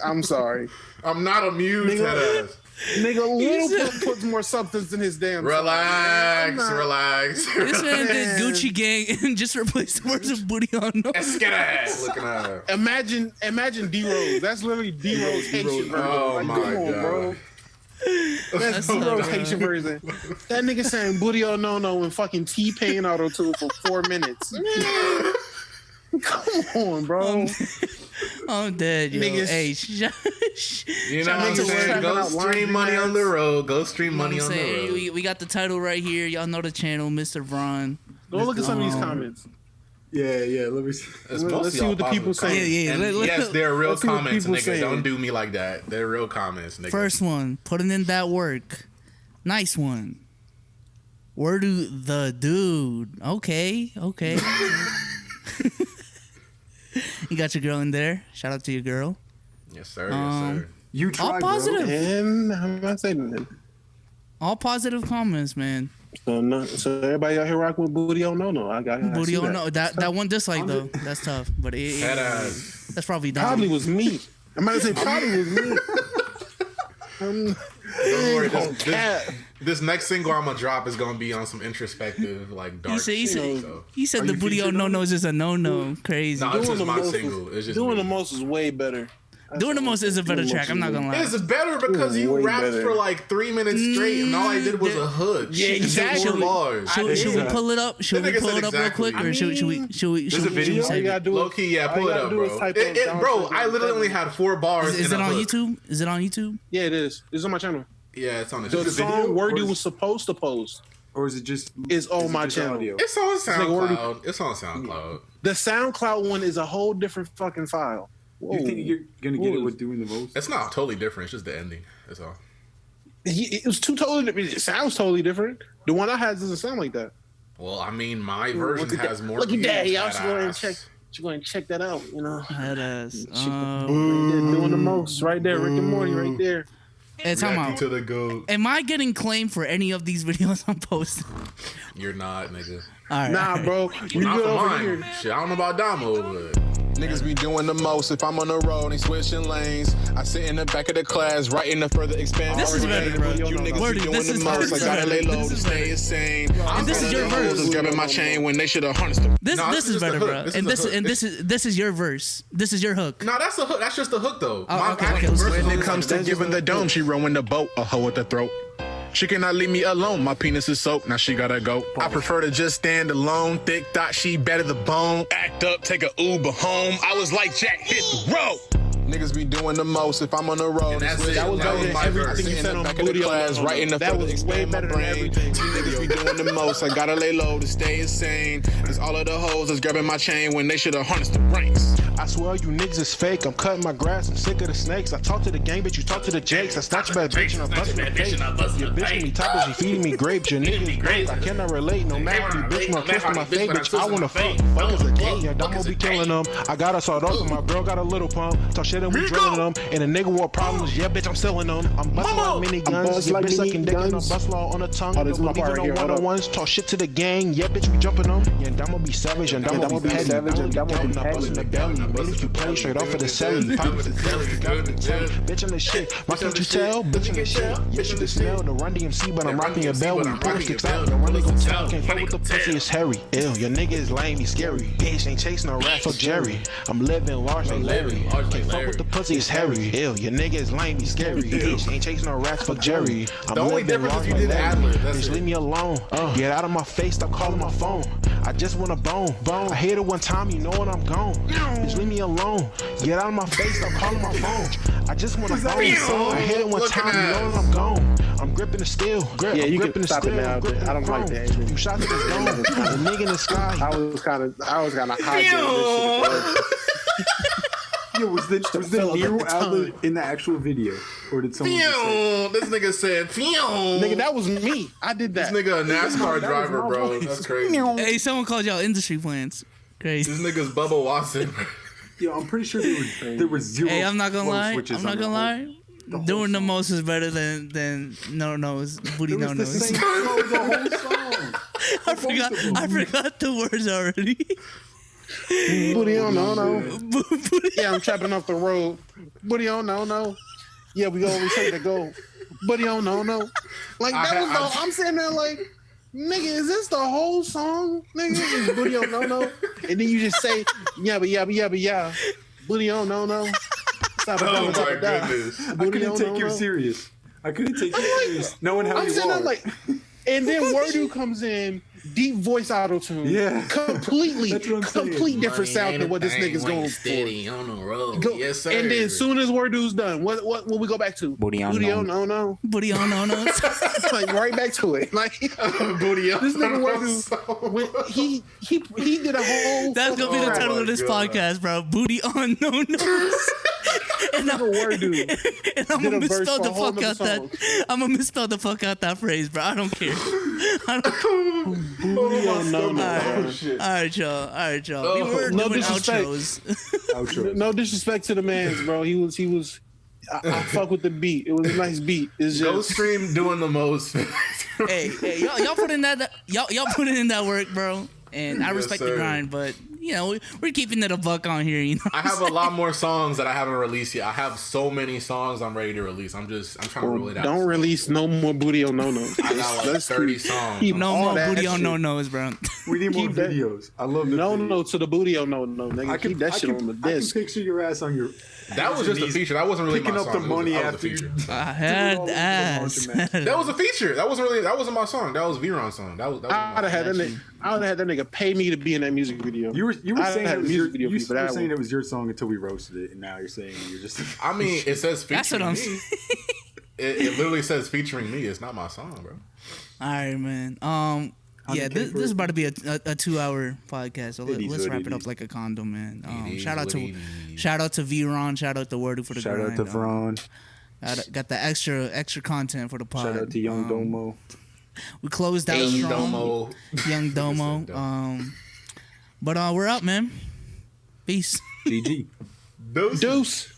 I'm sorry. I'm not amused Nigga. at us. Nigga, Lil puts more substance in his damn song. Relax, I'm not- relax. This man did Man. Gucci Gang and just replaced the words of Booty on No. Let's get ass. Looking at her. Imagine D-Rose. That's literally D-Rose Haitian version. Oh Like, my come on, God. bro. That's not D-Rose bad. Haitian version. That nigga saying Booty on No and fucking T-Pain auto-tune for 4 minutes. Man, come on, bro. I'm dead, yo. Niggas- Hey, You know what I'm Niggas saying? trapping Go out stream laundry money on the mats. road. Go stream money on the Hey, road. we got the title right here. Y'all know the channel, Mr. Vron. Go look at some of these comments. Yeah. Let me see. It's Let's mostly see all what the people positive say. comments. Yeah. And Let- yes, they're real let's see what comments, people nigga. saying. Don't do me like that. They're real comments, nigga. First one, putting in that work. Nice one. Wordu the dude. Okay. You got your girl in there. Shout out to your girl. Yes, sir. Yes, sir. You All try, positive. And I'm not saying nothing. All positive comments, man. So everybody out here rocking with Booty on No. I Booty see on that. no. That one dislike though. That's tough. But that's probably done. Probably was me. I'm about to say probably was me. Don't worry, this next single I'm gonna drop is gonna be on some introspective, like dark He shit. said the Booty on No is just a no. Crazy. No, it's just my single. It's just Doing me. the Most is way better. Doing the Most is a better track. I'm not gonna lie. It's better because you Way rapped better. for like 3 minutes straight, and all I did was a hook. Yeah, exactly. Four bars. Should we pull it up? Should That we nigga pull said it up real exactly. quick, or should we? There's a video? All you save gotta it? do Low is, key, yeah, all pull you it gotta up, do bro. is type in Bro, I literally only had 4 bars. Is in it a on hook. YouTube? Is it on YouTube? Yeah, it is. It's on my channel. Yeah, it's on the The channel. song video, or Wordu is- was supposed to post Or is it just? is on my just channel. audio? It's on nigga already- SoundCloud. It's on SoundCloud. The SoundCloud one is a whole different fucking file. Whoa. You think you're gonna get it Whoa. with doing the most? It's not totally different. It's just the ending. That's all. It was two totally different. It sounds totally different. The one I had doesn't sound like that. Well, I mean, my version Look at has that. more. Look at views, that. Y'all fat should go and ass. check. Should go and check that out. You know, Head ass. right there, doing the most right there. Rick and Morty right there. Hey, time Reacting out. to the goat. Am I getting claimed for any of these videos I'm posting? You're not, nigga. All right. Nah, bro, you Not good for over mine. here. Shit, I don't know about Damo, but. Niggas be doing the most if I'm on the road and switching lanes. I sit in the back of the class, writing to further expand. This is better, bro. You niggas Wordu, be doing this the is most. I better. gotta lay low This to is stay better. insane. And this is your verse. Just grabbing my chain when they should have harnessed them. This No, this is just better, the hook. bro. This And is the hook. this is your verse. This is your hook. No, that's a hook. That's just the hook, though. Oh, My okay, actual okay. verse When is it on comes the- to giving the dome, she rowing the boat, a hoe at the throat. She cannot leave me alone. My penis is soaked. Now she gotta go. I prefer to just stand alone. Thick thought she better the bone. Act up, take a Uber home. I was like Jack, hit the road. Niggas be doing the most if I'm on the road. And that's it. That was That better was than my verse. everything you in said the on back of the Booty class, on writing the That further was way expand my better than brain. everything. Niggas be doing the most. I gotta lay low to stay insane. Cause all of the hoes is grabbing my chain when they should have harnessed the reins. I swear you niggas is fake. I'm cutting my grass. I'm sick of the snakes. I talk to the gang, but you talk to the jakes. I snatch a bad bitch and I bust in the face. Your bitch give me toppers, she feeding me grapes. Your nigga is great. I cannot relate. No matter how you bitch, no twist in my face, bitch. I wanna fuck. Fuck is a gay. Yeah, Damo be killing them. I got us all off, and my girl got a little pump. Talk shit and we drilling them. And a nigga want problems. Yeah, bitch, I'm selling them. I'm busting like mini guns. bust Your like bitch mini sucking dick and I'm guns. bust law on the tongue. Oh, this is my part right here. Hold up. One-on-ones. Talk shit to the gang. Yeah, bitch, we jumping them. Yeah, Damo be savage and Damo be petty. savage and Damo be I bust in the belly. Made if you play straight off of the celly. Pop with the bitch in the shit. Why can't you tell? Bitch in the shit. Bitch you can smell the Run DMC, but I'm rocking your bell. When you pull sticks out, the Run gon' tell. Can't fuck with the pussy, it's hairy. Ew, your nigga is lame, he's scary. Bitch ain't chasing no rat, fuck Jerry. I'm living large like Larry. Can't fuck with the pussy, it's hairy. Ew, your nigga is lame, he's scary. Bitch ain't chasing no rats, fuck Jerry. I'm The only living difference large is you like did Larry. ad-lib, that's Bitch, it. leave me alone. Get out of my face, stop calling my phone. I just want a bone. I hit it one time, you know when I'm gone. Bitch, leave me alone. Get out of my face, stop calling my phone. I just want a bone. I hit it one Looking time, you know ass. when I'm gone. I'm gripping the steel. Yeah, you gripping can the stop it steel. now. gripping I don't the like chrome. that. You shot to the dome. The nigga in the sky. I was kind of high. Yo, was the Nero outlet in the actual video, or did someone just say? This nigga said, Nigga, that was me. I did This that. nigga a NASCAR driver, my bro. voice. That's crazy. Hey, someone called y'all industry plants. Crazy. This nigga's Bubba Watson. Yo, I'm pretty sure there was zero. Hey, I'm not gonna flow lie. switches I'm not on the gonna whole- lie. Doing the most is better than no nose, booty It no was the nose. same flow the whole song. I forgot the words already. Booty on no. Yeah, I'm trapping off the road. Booty on no. Yeah, we always take the go. Booty on no. Like that was the. I'm sitting there like, nigga, is this the whole song? Nigga, it's booty on no. And then you just say yeah. Booty on no. Stop it. Oh my goodness. I couldn't take you serious. I couldn't take you serious. Knowing how I'm you sitting there are. like, and then Wordu comes in, deep voice auto tune. Yeah. Completely, That's what I'm saying. complete different sound than what this nigga's going steady on the road. for. Yes, sir. And then soon as Wordu's done, what will we go back to? Booty on no. Booty on no nose. Like right back to it. Like Booty on this nigga Wordu, when he did a whole. That's gonna be the fucking title my of this God. podcast, bro. Booty on no nose. And I'm, Wordu. and I'm did gonna a verse misspell for the a whole fuck nother out that. song. I'm gonna misspell the fuck out that phrase, bro. I don't care. Booty on no. Oh, shit. All right, y'all. We Oh, were no doing disrespect. outros. Outro. No disrespect to the man's, bro. He was. I fuck with the beat. It was a nice beat. It's Go just stream doing the most. hey, y'all put in y'all put in that work, bro. And I Yes, respect sir. the grind, but you know we're keeping it a buck on here. You know, I have a lot more songs that I haven't released yet. I have so many songs I'm ready to release. I'm trying to roll it out. Don't release no more booty on no. I got like 30 songs. keep no all more that booty on shit. no nos, bro. We need more Keep that- videos. I love the No, videos. no to the booty on no, nigga. Keep that shit on the I can disc. picture your ass on your. That was just a feature. That wasn't really picking my up song. the money that was after a feature. I had all over the ass. laundry mat. That was a feature. That wasn't my song. That was V-Ron's song. That was I would have had that nigga pay me to be in that music video. You were I saying had it a was music your, video you for were that saying one. it was your song until we roasted it, and now you're saying you're just. I mean, it says featuring That's what I'm me. saying. It literally says featuring me. It's not my song, bro. All right, man. Yeah, this is about to be a 2-hour podcast, so It is let's what wrap it it up is. like a condom, man. It is Shout out what to it is. shout out to V-Ron, shout out to Wordu for the Shout grind. out to Vron. Got the extra content for the pod. Shout out to Young Domo. We closed out Young strong. Domo. Young Domo. Listen, But we're up, man. Peace. GG. Deuce.